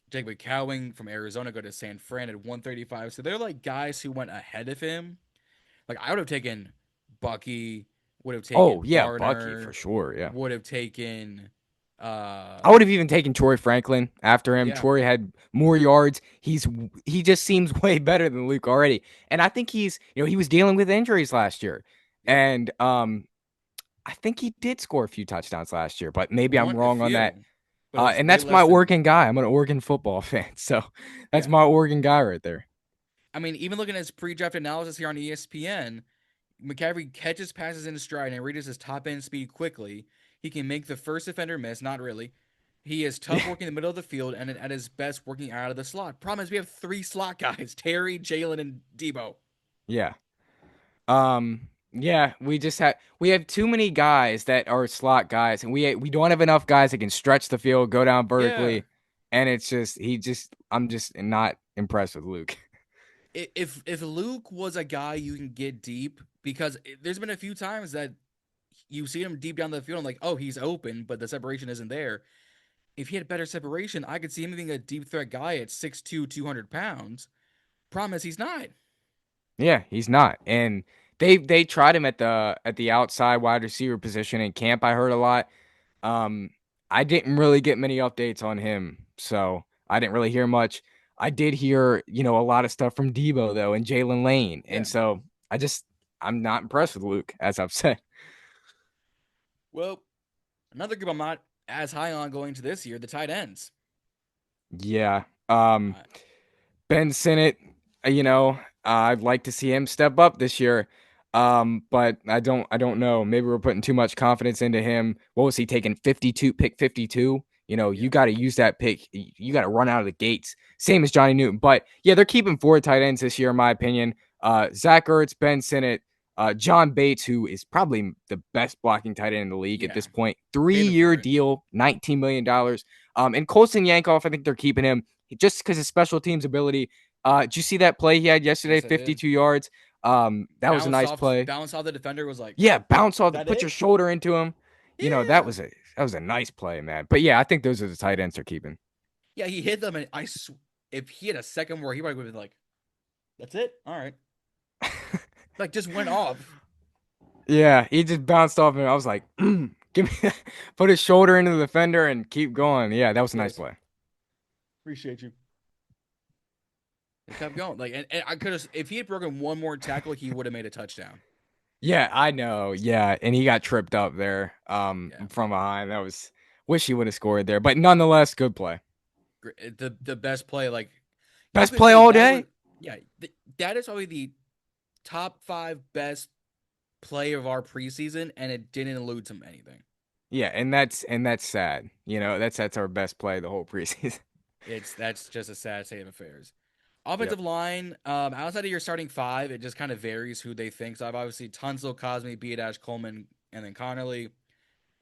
[SPEAKER 1] Jacob Cowing from Arizona go to San Fran at 135. So they're like guys who went ahead of him. Like, I would have taken Bucky, would have
[SPEAKER 2] Oh
[SPEAKER 1] taken
[SPEAKER 2] yeah, Bucky for
[SPEAKER 1] Barner,
[SPEAKER 2] sure. Yeah.
[SPEAKER 1] would have taken
[SPEAKER 2] I would have even taken Troy Franklin after him.
[SPEAKER 1] yeah,
[SPEAKER 2] Troy had more yards. He just seems way better than Luke already. And I think he was dealing with injuries last year.
[SPEAKER 1] yeah.
[SPEAKER 2] And I think he did score a few touchdowns last year, but maybe I'm
[SPEAKER 1] One a
[SPEAKER 2] wrong on that.
[SPEAKER 1] few. But it was
[SPEAKER 2] And
[SPEAKER 1] way
[SPEAKER 2] that's my
[SPEAKER 1] less than
[SPEAKER 2] Oregon guy. I'm an Oregon football fan. So that's
[SPEAKER 1] yeah.
[SPEAKER 2] my Oregon guy right there.
[SPEAKER 1] I mean, even looking at his pre-draft analysis here on ESPN, McCaffrey catches passes in stride and reaches his top end speed quickly. He can make the first defender miss, not really. He is tough working in the middle of the field and at his best working out of the slot. Problem is we have three slot guys: Terry, Jalen, and Debo.
[SPEAKER 2] Yeah. Yeah, we have too many guys that are slot guys, and we don't have enough guys that can stretch the field, go down
[SPEAKER 1] Yeah.
[SPEAKER 2] vertically, and it's just I'm just not impressed with Luke.
[SPEAKER 1] If Luke was a guy you can get deep, because there's been a few times that you see him deep down the field and like, oh, he's open, but the separation isn't there. If he had better separation, I could see him being a deep threat guy at 6'2", 200 pounds. Problem is, he's not.
[SPEAKER 2] Yeah, he's not. And they tried him at the outside wide receiver position in camp. I heard a lot. Um, I didn't really get many updates on him, so I didn't really hear much. I did hear, a lot of stuff from Debo though and Jalen Lane,
[SPEAKER 1] Yeah.
[SPEAKER 2] and so I'm not impressed with Luke, as I've said.
[SPEAKER 1] Well, another group I'm not as high on going to this year, the tight ends.
[SPEAKER 2] Yeah.
[SPEAKER 1] Uh,
[SPEAKER 2] Ben Sinnott, I'd like to see him step up this year. But I don't know. Maybe we're putting too much confidence into him. What was he taking? 52, pick 52, You got to use that pick. You got to run out of the gates. Same as Johnny Newton. But yeah, they're keeping 4 tight ends this year, in my opinion. Zach Ertz, Ben Sinnott, John Bates, who is probably the best blocking tight end in the league at
[SPEAKER 1] Yeah,
[SPEAKER 2] this point.
[SPEAKER 1] paid for
[SPEAKER 2] 3-year
[SPEAKER 1] it.
[SPEAKER 2] deal, $19 million. And Colson Yankoff, I think they're keeping him just because of special teams ability. Did you see that play he had yesterday?
[SPEAKER 1] Yes, I did.
[SPEAKER 2] 52 yards. That was a nice play.
[SPEAKER 1] Bounce off the defender was like,
[SPEAKER 2] Yeah, bounce off,
[SPEAKER 1] that
[SPEAKER 2] put your
[SPEAKER 1] it?
[SPEAKER 2] shoulder into him. That
[SPEAKER 1] Yeah.
[SPEAKER 2] was a nice play, man. But yeah, I think those are the tight ends they're keeping.
[SPEAKER 1] Yeah, he hit them, and if he had a second more, he probably would have been like, "That's it, all right." Like just went off.
[SPEAKER 2] Yeah, he just bounced off, and I was like, give me, put his shoulder into the defender and keep going. Yeah, that was a nice
[SPEAKER 1] Yes,
[SPEAKER 2] play.
[SPEAKER 1] appreciate you. It kept going. Like, and I could have, if he had broken one more tackle, he would have made a touchdown.
[SPEAKER 2] Yeah, I know. Yeah, and he got tripped up there,
[SPEAKER 1] Yeah,
[SPEAKER 2] from behind. That was wish he would have scored there, but nonetheless, good play.
[SPEAKER 1] the best play. Like, you
[SPEAKER 2] Best
[SPEAKER 1] could
[SPEAKER 2] play
[SPEAKER 1] say
[SPEAKER 2] all
[SPEAKER 1] that was,
[SPEAKER 2] day.
[SPEAKER 1] yeah, that is probably the top 5 best play of our preseason, and it didn't allude to anything.
[SPEAKER 2] Yeah, and that's sad. That's our best play the whole preseason.
[SPEAKER 1] That's just a sad state of affairs.
[SPEAKER 2] Yep.
[SPEAKER 1] Offensive line, outside of your starting 5, it just kind of varies who they think. So I've obviously Tunsil, Cosme, B. Coleman, and then Connerly.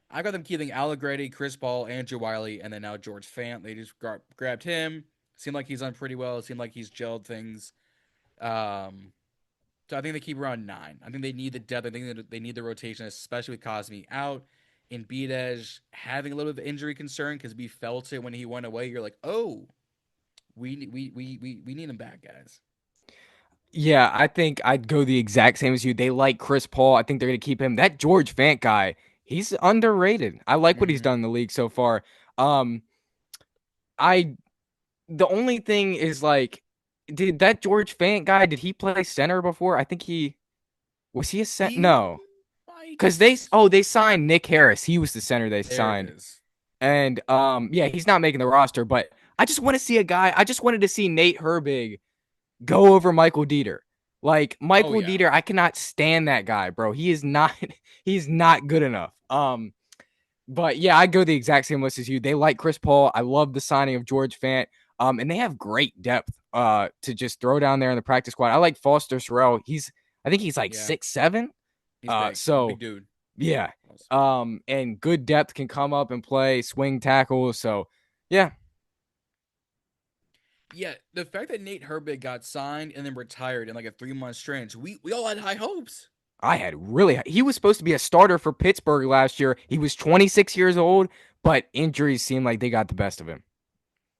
[SPEAKER 1] I've got them keeping Allegretti, Chris Paul, Andrew Wiley, and then now George Fant. They just grabbed him. Seemed like he's done pretty well. It seemed like he's gelled things. So I think they keep around 9. I think they need the depth. I think they need the rotation, especially with Cosme out. In Bidej having a little bit of injury concern because we felt it when he went away. You're like, oh, we need him back, guys.
[SPEAKER 2] Yeah, I think I'd go the exact same as you. They like Chris Paul. I think they're going to keep him. That George Fant guy, he's underrated. I like what he's
[SPEAKER 1] Mm-hmm.
[SPEAKER 2] done in the league so far. Um, I the only thing is like, did that George Fant guy? Did he play center before? I think he was he a center?
[SPEAKER 1] He
[SPEAKER 2] No,
[SPEAKER 1] might.
[SPEAKER 2] because they signed Nick Harris. He was the center they
[SPEAKER 1] There it
[SPEAKER 2] signed,
[SPEAKER 1] is.
[SPEAKER 2] and yeah, he's not making the roster. But I just want to see a guy. I just wanted to see Nate Herbig go over Michael Dieter. Like
[SPEAKER 1] Oh
[SPEAKER 2] Michael
[SPEAKER 1] yeah.
[SPEAKER 2] Dieter, I cannot stand that guy, bro. He is not he's not good enough. But yeah, I go the exact same list as you. They like Chris Paul. I love the signing of George Fant. And they have great depth to just throw down there in the practice squad. I like Foster Sorrell. I think he's like
[SPEAKER 1] Yeah.
[SPEAKER 2] 6'7".
[SPEAKER 1] He's big.
[SPEAKER 2] So
[SPEAKER 1] Big dude.
[SPEAKER 2] yeah. And good depth can come up and play swing tackles. So yeah.
[SPEAKER 1] Yeah, the fact that Nate Herbig got signed and then retired in like a 3-month stretch, we all had high hopes.
[SPEAKER 2] He was supposed to be a starter for Pittsburgh last year. He was 26 years old, but injuries seemed like they got the best of him.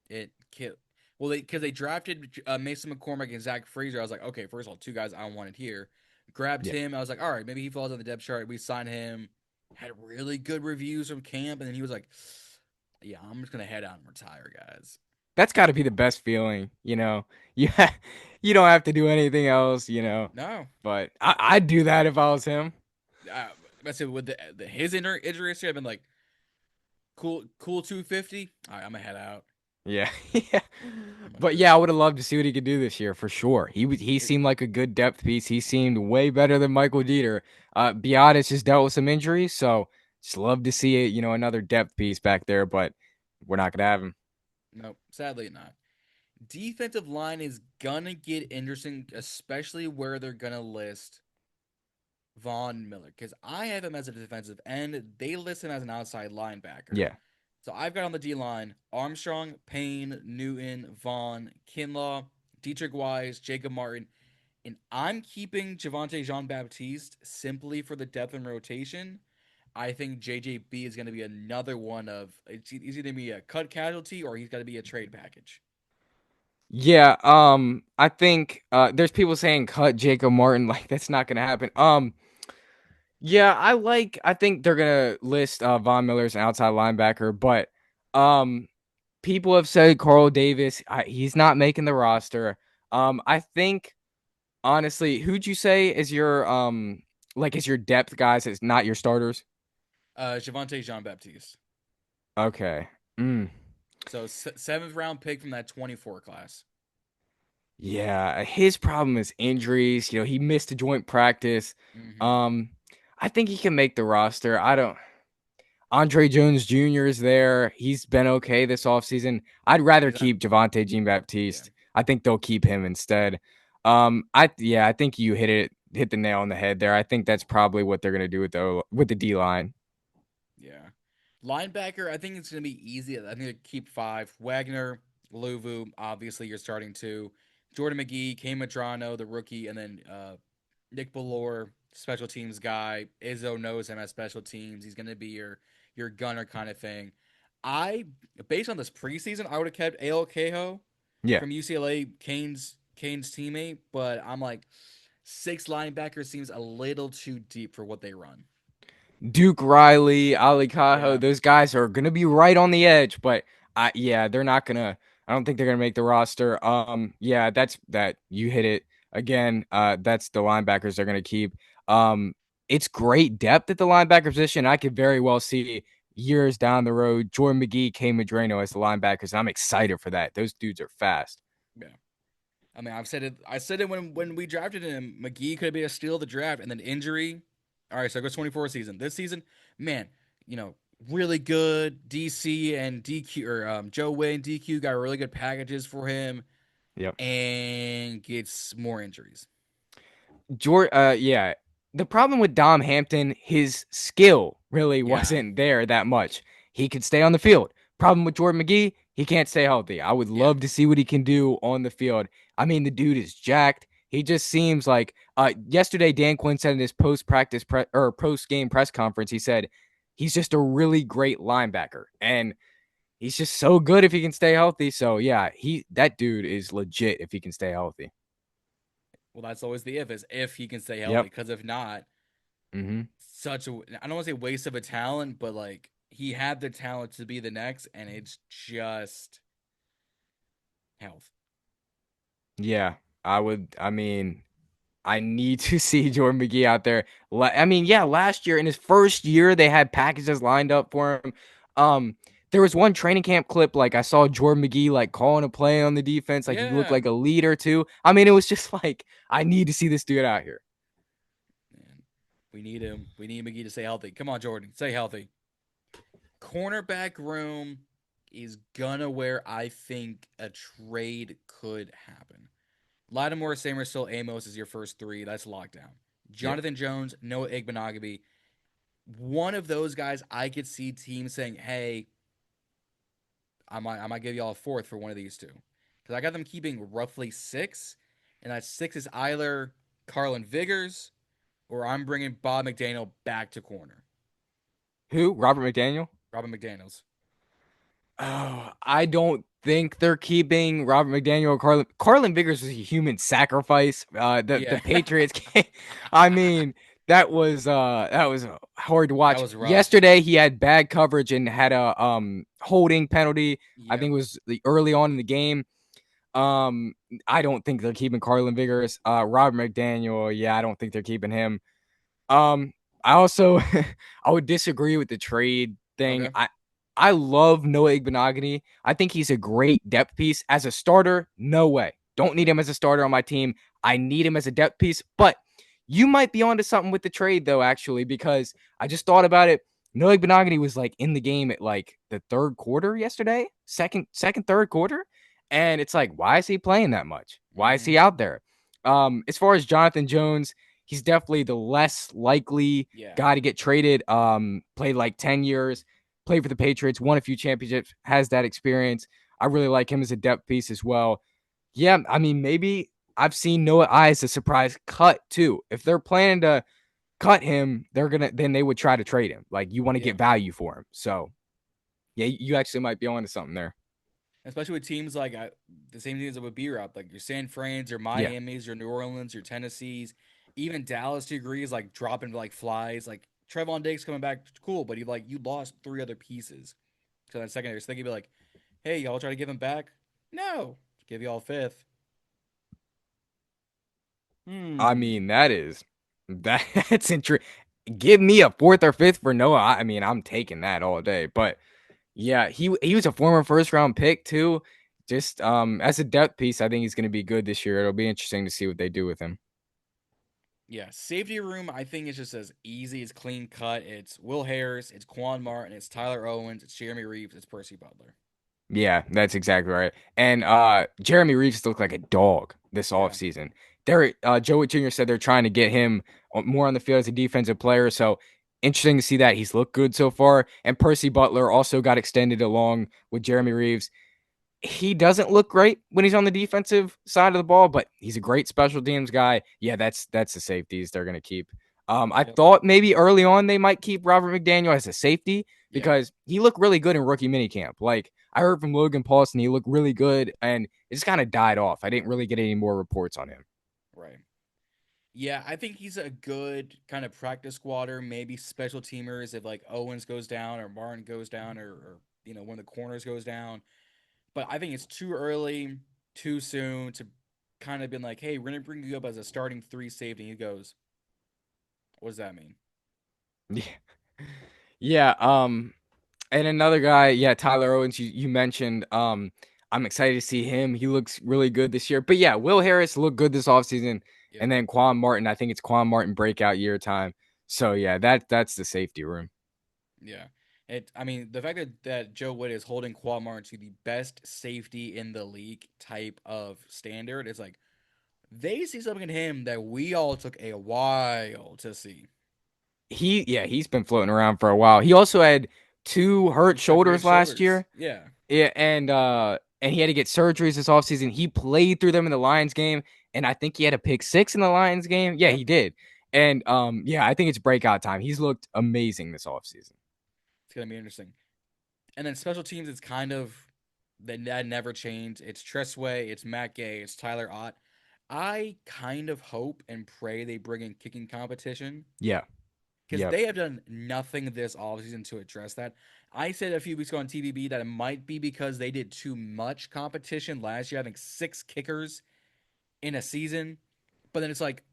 [SPEAKER 1] It killed. Well, because they drafted Mason McCormick and Zach Frazier. I was like, okay, first of all, 2 guys I wanted here. Grabbed
[SPEAKER 2] Yeah.
[SPEAKER 1] him. I was like, all right, maybe he falls on the depth chart. We signed him. Had really good reviews from camp, and then he was like, yeah, I'm just gonna head out and retire, guys.
[SPEAKER 2] That's got to be the best feeling. Yeah, you don't have to do anything else.
[SPEAKER 1] No,
[SPEAKER 2] But I'd do that if I was him.
[SPEAKER 1] I said with his injury history, I've been like, cool 250. All right, I'm gonna head out.
[SPEAKER 2] Yeah, yeah. But yeah, I would have loved to see what he could do this year for sure. He seemed like a good depth piece. He seemed way better than Michael Dieter. Biotis just dealt with some injuries, so just love to see it. Another depth piece back there, but we're not gonna have him.
[SPEAKER 1] Nope, sadly not. Defensive line is gonna get interesting, especially where they're gonna list Von Miller, because I have him as a defensive end. They list him as an outside linebacker.
[SPEAKER 2] Yeah.
[SPEAKER 1] So I've got on the D line Armstrong, Payne, Newton, Vaughn, Kinlaw, Dietrich Wise, Jacob Martin, and I'm keeping Javante Jean Baptiste simply for the depth and rotation. I think JJB is going to be another one of he's either going to be a cut casualty or he's got to be a trade package.
[SPEAKER 2] Yeah, I think there's people saying cut Jacob Martin, like that's not gonna happen. Yeah, I think they're gonna list Von Miller as an outside linebacker, but um people have said Carl Davis, he's not making the roster. I think honestly, who'd you say is your is your depth guys, it's not your starters?
[SPEAKER 1] Javante Jean Baptiste.
[SPEAKER 2] Okay. Mm.
[SPEAKER 1] So 7th round pick from that 24 class.
[SPEAKER 2] Yeah, his problem is injuries. He missed a joint practice.
[SPEAKER 1] Mm-hmm.
[SPEAKER 2] Um, I think he can make the roster. Andre Jones Jr. is there. He's been okay this offseason. I'd rather
[SPEAKER 1] He's on.
[SPEAKER 2] keep Javonte
[SPEAKER 1] Yeah.
[SPEAKER 2] Jean-Baptiste. I think they'll keep him instead. I think you hit the nail on the head there. I think that's probably what they're gonna do with the D line.
[SPEAKER 1] Yeah. Linebacker, I think it's going to be easy. I think they keep five. Wagner, Luvu, obviously you're starting two. Jordan McGee, K. Madrano, the rookie, and then Nick Ballore, special teams guy. Izzo knows him as special teams. He's going to be your gunner kind of thing. I, based on this preseason, I would have kept A.L. Cahoe
[SPEAKER 2] Yeah.
[SPEAKER 1] from UCLA, Kane's teammate, but I'm like, six linebackers seems a little too deep for what they run.
[SPEAKER 2] Duke Riley, Ali Cajo,
[SPEAKER 1] Yeah.
[SPEAKER 2] those guys are gonna be right on the edge, but they're not gonna. I don't think they're gonna make the roster. That's that. You hit it again. That's the linebackers they're gonna keep. It's great depth at the linebacker position. I could very well see years down the road Jordan McGee, K. Madrano as the linebackers. I'm excited for that. Those dudes are fast.
[SPEAKER 1] Yeah. I mean, I've said it. I said it when we drafted him. McGee could be a steal of the draft, and then injury. All right, so it goes 24 season. This season, man, really good. DC and DQ or Joe Wayne DQ got really good packages for him,
[SPEAKER 2] Yep.
[SPEAKER 1] and gets more injuries.
[SPEAKER 2] Yeah. The problem with Dom Hampton, his skill really
[SPEAKER 1] Yeah,
[SPEAKER 2] wasn't there that much. He could stay on the field. Problem with Jordan McGee, he can't stay healthy. I would
[SPEAKER 1] yeah.
[SPEAKER 2] love to see what he can do on the field. I mean, the dude is jacked. He just seems like yesterday Dan Quinn said in his post game press conference, he said he's just a really great linebacker. And he's just so good if he can stay healthy. So yeah, that dude is legit if he can stay healthy.
[SPEAKER 1] Well, that's always the if is if he can stay healthy.
[SPEAKER 2] Yep.
[SPEAKER 1] Because if not,
[SPEAKER 2] Mm-hmm.
[SPEAKER 1] I don't want to say waste of a talent, but like he had the talent to be the next, and it's just health.
[SPEAKER 2] Yeah, I would. I mean, I need to see Jordan McGee out there. Last year in his first year, they had packages lined up for him. Um, there was one training camp clip, like I saw Jordan McGee like calling a play on the defense, like he looked
[SPEAKER 1] Yeah.
[SPEAKER 2] like a leader too. I mean, it was just like I need to see this dude out here.
[SPEAKER 1] Man, we need him. We need McGee to stay healthy. Come on, Jordan, stay healthy. Cornerback room is gonna where I think a trade could happen. Lattimore, Samerstill, Amos is your first three. That's locked down.
[SPEAKER 2] Yep.
[SPEAKER 1] Jonathan Jones, Noah Igbenogany. One of those guys, I could see teams saying, "Hey, I might give y'all a fourth for one of these two," because I got them keeping roughly six, and that six is either Carlin Vigors or I'm bringing Bob McDaniel back to corner.
[SPEAKER 2] Who? Robert McDaniel?
[SPEAKER 1] Robin McDaniels.
[SPEAKER 2] Oh, I don't think they're keeping Robert McDaniel or Carlin Vigors was a human sacrifice. The
[SPEAKER 1] Yeah,
[SPEAKER 2] Patriots I mean, that was hard to
[SPEAKER 1] that
[SPEAKER 2] watch.
[SPEAKER 1] was rough.
[SPEAKER 2] Yesterday he had bad coverage and had a holding penalty. I
[SPEAKER 1] Yep.
[SPEAKER 2] think it was the early on in the game. Um I don't think they're keeping Carlin Vigors. Robert McDaniel, yeah, I don't think they're keeping him. I also I would disagree with the trade thing.
[SPEAKER 1] Okay.
[SPEAKER 2] I love Noah Igbenogany. I think he's a great depth piece. As a starter, no way. Don't need him as a starter on my team. I need him as a depth piece. But you might be onto something with the trade, though, actually, because I just thought about it. Noah Igbenogany was like in the game at like the third quarter yesterday, third quarter. And it's like, why is he playing that much? Why is
[SPEAKER 1] Mm-hmm.
[SPEAKER 2] he out there? As far as Jonathan Jones, he's definitely the less likely
[SPEAKER 1] Yeah.
[SPEAKER 2] guy to get traded. Played like 10 years, played for the Patriots, won a few championships, has that experience. I really like him as a depth piece as well. Yeah, I mean, maybe I've seen Noah Eyes a surprise cut too. If they're planning to cut him, then they would try to trade him. Like you want to
[SPEAKER 1] Yeah.
[SPEAKER 2] get value for him. So yeah, you actually might be onto something there.
[SPEAKER 1] Especially with teams like the same teams that would BRob, like your San Fran's, your
[SPEAKER 2] Yeah.
[SPEAKER 1] Miami's, your New Orleans, your Tennessees, even Dallas to degrees, like dropping like flies. Like Trevon Diggs coming back, cool, but you lost three other pieces to that secondary. So they could be like, hey, y'all try to give him back? No, give y'all a fifth.
[SPEAKER 2] I
[SPEAKER 1] Hmm.
[SPEAKER 2] mean, that's interesting. Give me a fourth or fifth for Noah. I mean, I'm taking that all day. But yeah, he was a former first round pick too. Just as a depth piece, I think he's going to be good this year. It'll be interesting to see what they do with him.
[SPEAKER 1] Yeah, safety room, I think it's just as easy, as clean cut. It's Will Harris, it's Quan Martin, it's Tyler Owens, it's Jeremy Reeves, it's Percy Butler.
[SPEAKER 2] Yeah, that's exactly right. And Jeremy Reeves looked like a dog this
[SPEAKER 1] Yeah,
[SPEAKER 2] offseason. Joe Witt Jr. said they're trying to get him more on the field as a defensive player. So interesting to see that he's looked good so far. And Percy Butler also got extended along with Jeremy Reeves. He doesn't look great when he's on the defensive side of the ball, but he's a great special teams guy. Yeah, that's the safeties they're gonna keep. I
[SPEAKER 1] yep,
[SPEAKER 2] thought maybe early on they might keep Robert McDaniel as a safety
[SPEAKER 1] yeah,
[SPEAKER 2] because he looked really good in rookie minicamp. Like I heard from Logan Paulson, he looked really good, and it just kind of died off. I didn't really get any more reports on him.
[SPEAKER 1] right. Yeah, I think he's a good kind of practice squatter, maybe special teamers if like Owens goes down or Martin goes down or one of the corners goes down. But I think it's too early, too soon to kind of been like, hey, we're gonna bring you up as a starting three safety. And he goes, what does that mean?
[SPEAKER 2] Yeah, yeah. And another guy, yeah, Tyler Owens, you mentioned. I'm excited to see him. He looks really good this year. But yeah, Will Harris looked good this offseason.
[SPEAKER 1] Yep.
[SPEAKER 2] And then Quan Martin, I think it's Quan Martin breakout year time. So yeah, that's the safety room.
[SPEAKER 1] Yeah. I mean, the fact that Joe Witt is holding Quan Martin to the best safety in the league type of standard is like they see something in him that we all took a while to see.
[SPEAKER 2] He's been floating around for a while. He also had two hurt
[SPEAKER 1] Separated
[SPEAKER 2] shoulders last
[SPEAKER 1] shoulders.
[SPEAKER 2] year.
[SPEAKER 1] Yeah.
[SPEAKER 2] Yeah, and he had to get surgeries this offseason. He played through them in the Lions game, and I think he had a pick six in the Lions game. Yeah,
[SPEAKER 1] Yep.
[SPEAKER 2] he did. And yeah, I think it's breakout time. He's looked amazing this offseason.
[SPEAKER 1] It's gonna be interesting. And then special teams, it's kind of that never changed. It's Tressway, it's Matt Gay, it's Tyler Ott. I kind of hope and pray they bring in kicking competition
[SPEAKER 2] Yeah.
[SPEAKER 1] because
[SPEAKER 2] Yep.
[SPEAKER 1] they have done nothing this offseason to address that. I said a few weeks ago on TVB that it might be because they did too much competition last year, having six kickers in a season. But then it's like,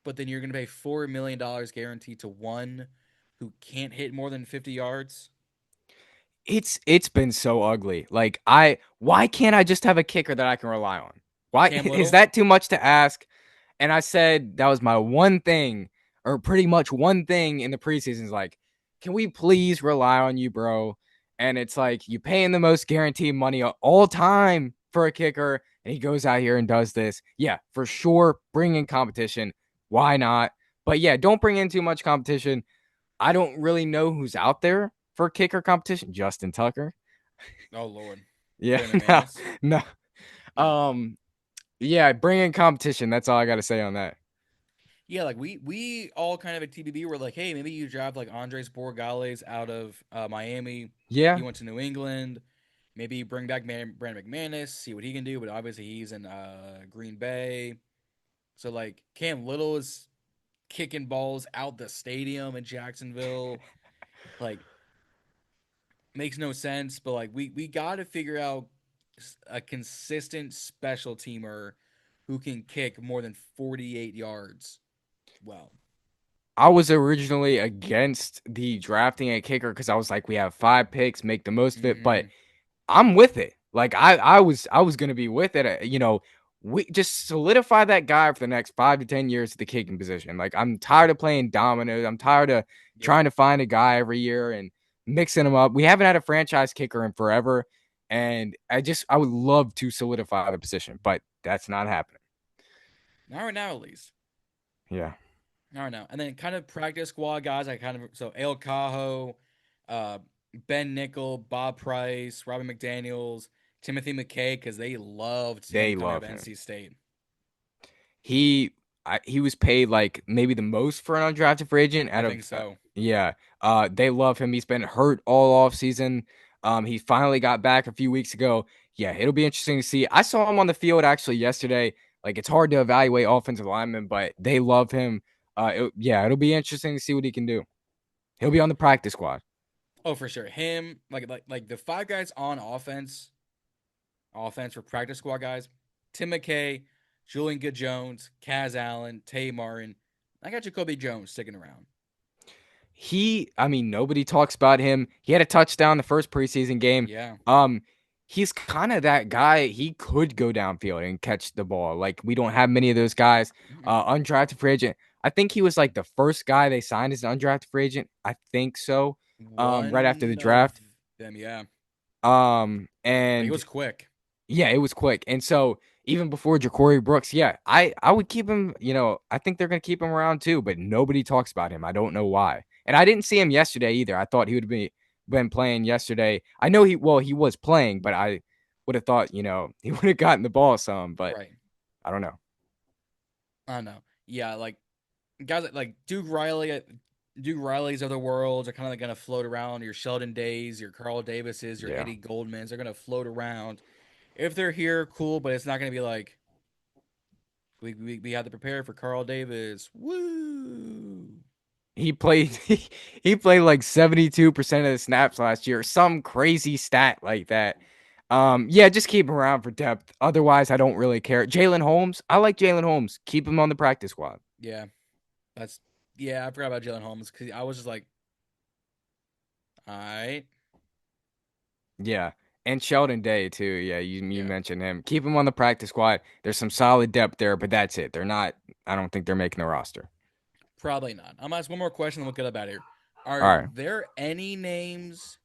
[SPEAKER 1] but then you're going to pay $4 million guaranteed to one who can't hit more than 50 yards.
[SPEAKER 2] It's been so ugly. Like why can't I just have a kicker that I can rely on? Why
[SPEAKER 1] Cam
[SPEAKER 2] is
[SPEAKER 1] Little,
[SPEAKER 2] that too much to ask? And I said that was my one thing, or pretty much one thing in the preseason is like, can we please rely on you, bro? And it's like you paying the most guaranteed money of all time for a kicker, and he goes out here and does this. Yeah, for sure, bring in competition. Why not? But yeah, don't bring in too much competition. I don't really know who's out there for kicker competition. Justin Tucker.
[SPEAKER 1] oh Lord,
[SPEAKER 2] Yeah,
[SPEAKER 1] Brandon
[SPEAKER 2] no,
[SPEAKER 1] McManus.
[SPEAKER 2] no.
[SPEAKER 1] No.
[SPEAKER 2] Yeah, bring in competition. That's all I got to say on that.
[SPEAKER 1] Yeah, like we all kind of at TBB were like, hey, maybe you draft like Andres Borregales out of Miami. He
[SPEAKER 2] Yeah,
[SPEAKER 1] went to New England. Maybe you bring back Brandon McManus, see what he can do. But obviously he's in Green Bay. So like Cam Little is kicking balls out the stadium in Jacksonville. Like makes no sense. But like we got to figure out a consistent special teamer who can kick more than 48 yards. Well,
[SPEAKER 2] I was originally against the drafting a kicker because I was like, we have 5 picks, make the most of it. But
[SPEAKER 1] mm-hmm.
[SPEAKER 2] I'm with it. Like I was gonna be with it. We just solidify that guy for the next 5 to 10 years at the kicking position. Like I'm tired of playing dominoes. I'm tired of
[SPEAKER 1] Yep.
[SPEAKER 2] trying to find a guy every year and mixing them up. We haven't had a franchise kicker in forever, and I would love to solidify the position, but that's not happening.
[SPEAKER 1] Not right now, at least.
[SPEAKER 2] Yeah,
[SPEAKER 1] Not right now. And then kind of practice squad guys. I kind of so El Cajo, uh, Ben Nickel, Bob Price, Robin McDaniels, Timothy McKay, because they loved him
[SPEAKER 2] they
[SPEAKER 1] coming out
[SPEAKER 2] love
[SPEAKER 1] of
[SPEAKER 2] him.
[SPEAKER 1] NC State.
[SPEAKER 2] He was paid like maybe the most for an undrafted free agent
[SPEAKER 1] I
[SPEAKER 2] out
[SPEAKER 1] think
[SPEAKER 2] of
[SPEAKER 1] so.
[SPEAKER 2] yeah. They love him. He's been hurt all off season. He finally got back a few weeks ago. Yeah, it'll be interesting to see. I saw him on the field actually yesterday. Like it's hard to evaluate offensive linemen, but they love him. It'll be interesting to see what he can do. He'll be on the practice squad.
[SPEAKER 1] Oh, for sure. Him, like the five guys on offense for practice squad guys. Tim McKay, Julian Good Jones, Kaz Allen, Tay Martin. I got Jacoby Jones sticking around.
[SPEAKER 2] I mean, nobody talks about him. He had a touchdown the first preseason game.
[SPEAKER 1] Yeah.
[SPEAKER 2] Um, he's kind of that guy. He could go downfield and catch the ball. Like, we don't have many of those guys.
[SPEAKER 1] Mhm.
[SPEAKER 2] Undrafted free agent. I think he was like the first guy they signed as an undrafted free agent. I think so. Right after the
[SPEAKER 1] One of
[SPEAKER 2] draft.
[SPEAKER 1] them, yeah. But he
[SPEAKER 2] And
[SPEAKER 1] was quick.
[SPEAKER 2] yeah, it was quick. And so even before Ja'Cory Brooks, yeah, I would keep him. I think they're gonna keep him around too, but nobody talks about him. I don't know why. And I didn't see him yesterday either. I thought he would be been playing yesterday. I know he was playing, but I would have thought he would have gotten the ball some, but
[SPEAKER 1] Right.
[SPEAKER 2] I don't know.
[SPEAKER 1] I don't know. Yeah, like guys like Duke Riley, Duke Riley's of the world are kind of like gonna float around. Your Sheldon Days, your Carl Davises, your
[SPEAKER 2] Yeah.
[SPEAKER 1] Eddie Goldmans are gonna float around. If they're here, cool, but it's not gonna be like we had to prepare for Carl Davis. Woo!
[SPEAKER 2] He played he played like 72% of the snaps last year. Some crazy stat like that. Yeah, just keep him around for depth. Otherwise, I don't really care. Jalen Holmes, I like Jalen Holmes. Keep him on the practice squad.
[SPEAKER 1] Yeah, that's yeah. I forgot about Jalen Holmes because I was just like, all right,
[SPEAKER 2] Yeah. And Sheldon Day too. Yeah, you
[SPEAKER 1] yeah,
[SPEAKER 2] mentioned him. Keep him on the practice squad. There's some solid depth there, but that's it. They're not I don't think they're making the roster.
[SPEAKER 1] probably not. I'm gonna ask one more question, and we'll get up out of here.
[SPEAKER 2] All
[SPEAKER 1] Are
[SPEAKER 2] right.
[SPEAKER 1] there any names,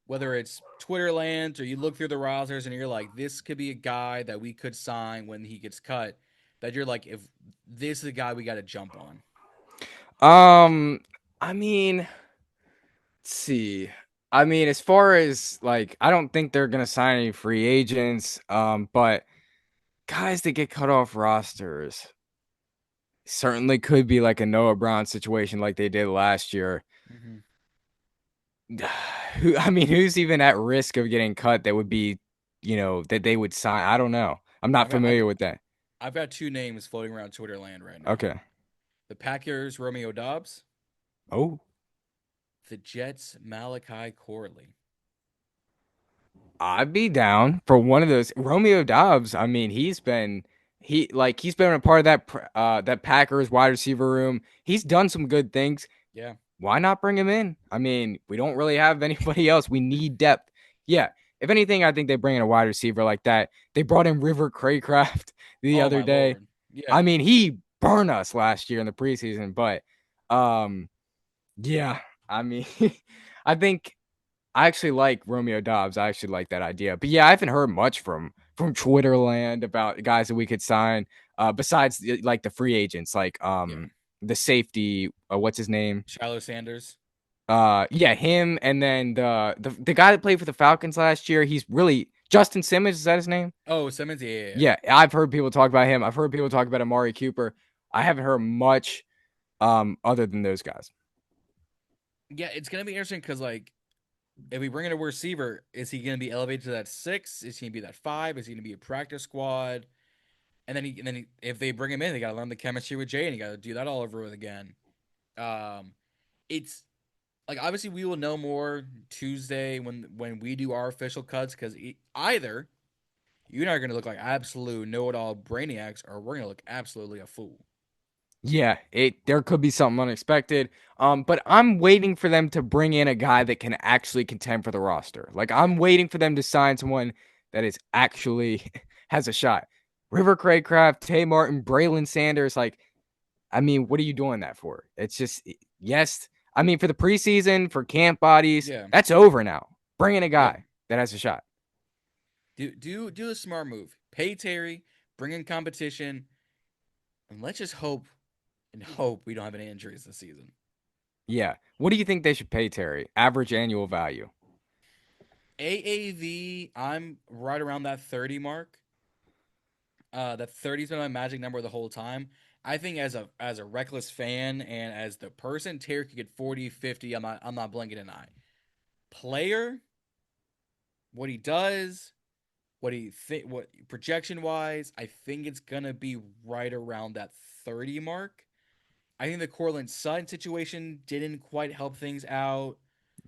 [SPEAKER 1] whether it's Twitter land or you look through the rosters and you're like, this could be a guy that we could sign when he gets cut, that you're like, if this is a guy we got to jump on?
[SPEAKER 2] Um I mean, let's see. I mean, as far as like I don't think they're going to sign any free agents, but guys that get cut off rosters certainly could be like a Noah Brown situation like they did last year.
[SPEAKER 1] Mm-hmm.
[SPEAKER 2] Who's even at risk of getting cut that would be, that they would sign? I don't know. I'm not
[SPEAKER 1] I've got I've,
[SPEAKER 2] familiar with that.
[SPEAKER 1] I've got two names floating around Twitter land right now:
[SPEAKER 2] Okay.
[SPEAKER 1] the Packers Romeo Dobbs,
[SPEAKER 2] Oh,
[SPEAKER 1] the Jets Malachi Corley.
[SPEAKER 2] I'd be down for one of those. Romeo Dobbs, I mean, he's been a part of that Packers wide receiver room. He's done some good things.
[SPEAKER 1] Yeah,
[SPEAKER 2] Why not bring him in? I mean, we don't really have anybody else. We need depth. Yeah. If anything, I think they bring in a wide receiver like that. They brought in River Craycraft the
[SPEAKER 1] oh
[SPEAKER 2] other
[SPEAKER 1] my
[SPEAKER 2] day.
[SPEAKER 1] lord, yeah.
[SPEAKER 2] I mean, he burned us last year in the preseason, but um, yeah. I mean, I think I actually like Romeo Dobbs. I actually like that idea. But yeah, I haven't heard much from Twitterland about guys that we could sign. Besides like the free agents, like
[SPEAKER 1] Yeah,
[SPEAKER 2] the safety. What's his name?
[SPEAKER 1] Shiloh Sanders.
[SPEAKER 2] Yeah, him, and then the guy that played for the Falcons last year. He's really Justin Simmons. Is that his name?
[SPEAKER 1] Oh, Simmons. Yeah, yeah, yeah.
[SPEAKER 2] Yeah, I've heard people talk about him. I've heard people talk about Amari Cooper. I haven't heard much other than those guys.
[SPEAKER 1] Yeah, it's gonna be interesting because like if we bring in a receiver, is he gonna be elevated to that six? Is he gonna be that five? Is he gonna be a practice squad? If they bring him in, they gotta learn the chemistry with Jay, and you gotta do that all over again. Um, it's like obviously we will know more Tuesday when we do our official cuts because either you and I are gonna look like absolute know-it-all brainiacs, or we're gonna look absolutely a fool.
[SPEAKER 2] Yeah, there could be something unexpected. But I'm waiting for them to bring in a guy that can actually contend for the roster. Like
[SPEAKER 1] Yeah,
[SPEAKER 2] I'm waiting for them to sign someone that is actually has a shot. River Craycraft, Tay Martin, Braylon Sanders. Like, I mean, what are you doing that for? It's just yes. I mean, for the preseason, for camp bodies,
[SPEAKER 1] yeah,
[SPEAKER 2] that's over now. Bring in a
[SPEAKER 1] yeah.
[SPEAKER 2] guy that has a shot.
[SPEAKER 1] Do a smart move. Pay Terry, bring in competition, and let's just hope we don't have any injuries this season.
[SPEAKER 2] Yeah. What do you think they should pay Terry? Average annual value.
[SPEAKER 1] AAV, I'm right around that 30 mark. That 30's been my magic number the whole time. I think as a reckless fan and as the person, Terry could get 40, 50. I'm not blinking an eye. Player, what he does, what projection wise, I think it's gonna be right around that 30 mark. I think the Cortland Sutton situation didn't quite help things out.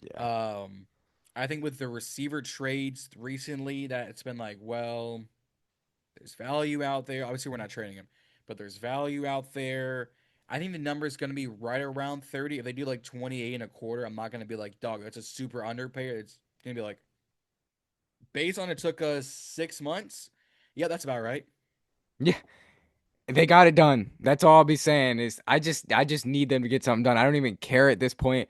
[SPEAKER 2] Yeah.
[SPEAKER 1] Um, I think with the receiver trades recently, that it's been like, well, there's value out there. Obviously, we're not trading him, but there's value out there. I think the number is going to be right around 30. If they do like 28 and a quarter, I'm not going to be like, dog, that's a super underpay. It's going to be like based on it took us 6 months. Yeah, that's about right.
[SPEAKER 2] Yeah, they got it done. That's all I'll be saying is I just need them to get something done. I don't even care at this point.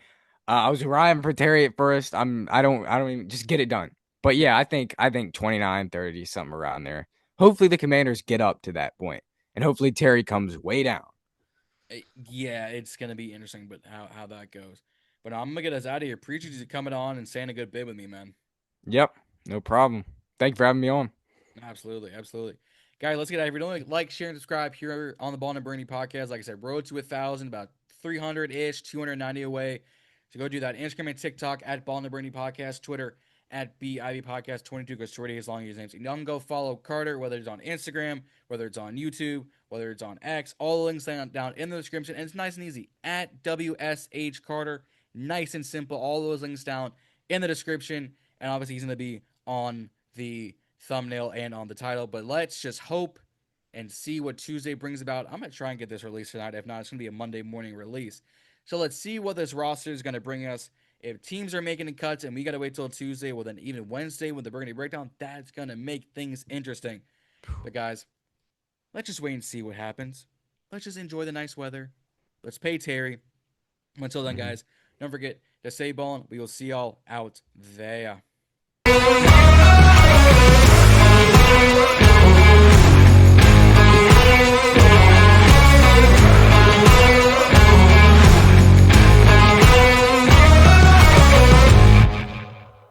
[SPEAKER 2] I was riding for Terry at first. I don't even just get it done. But yeah, I think 29, 30, something around there. Hopefully the Commanders get up to that point, and hopefully Terry comes way down.
[SPEAKER 1] Yeah, it's gonna be interesting, but how that goes. But I'm gonna get us out of here. Appreciate you coming on and saying a good bit with me, man.
[SPEAKER 2] Yep, no problem. Thank you for having me on.
[SPEAKER 1] Absolutely, absolutely. Guys, let's get out of here. Don't like, share, and subscribe here on the Ballin In Burgundy Podcast. Like I said, road to 1,000, about 300-ish, 290 away. So go do that. Instagram and TikTok at Ballin In Burgundy Podcast. Twitter at BIB Podcast 22 goes 20 as long as his names. You can go follow Carter, whether it's on Instagram, whether it's on YouTube, whether it's on X. All the links down in the description. And it's nice and easy. At WSHCarter. Nice and simple. All those links down in the description. And obviously he's going to be on the thumbnail and on the title. But let's just hope and see what Tuesday brings about. I'm going to try and get this released tonight. If not, it's going to be a Monday morning release. So let's see what this roster is going to bring us. If teams are making cuts and we got to wait till Tuesday, well, then even Wednesday with the Burgundy Breakdown, that's going to make things interesting. But guys, let's just wait and see what happens. Let's just enjoy the nice weather. Let's pay Terry. Until then, guys, don't forget to stay ballin'. We will see y'all out there.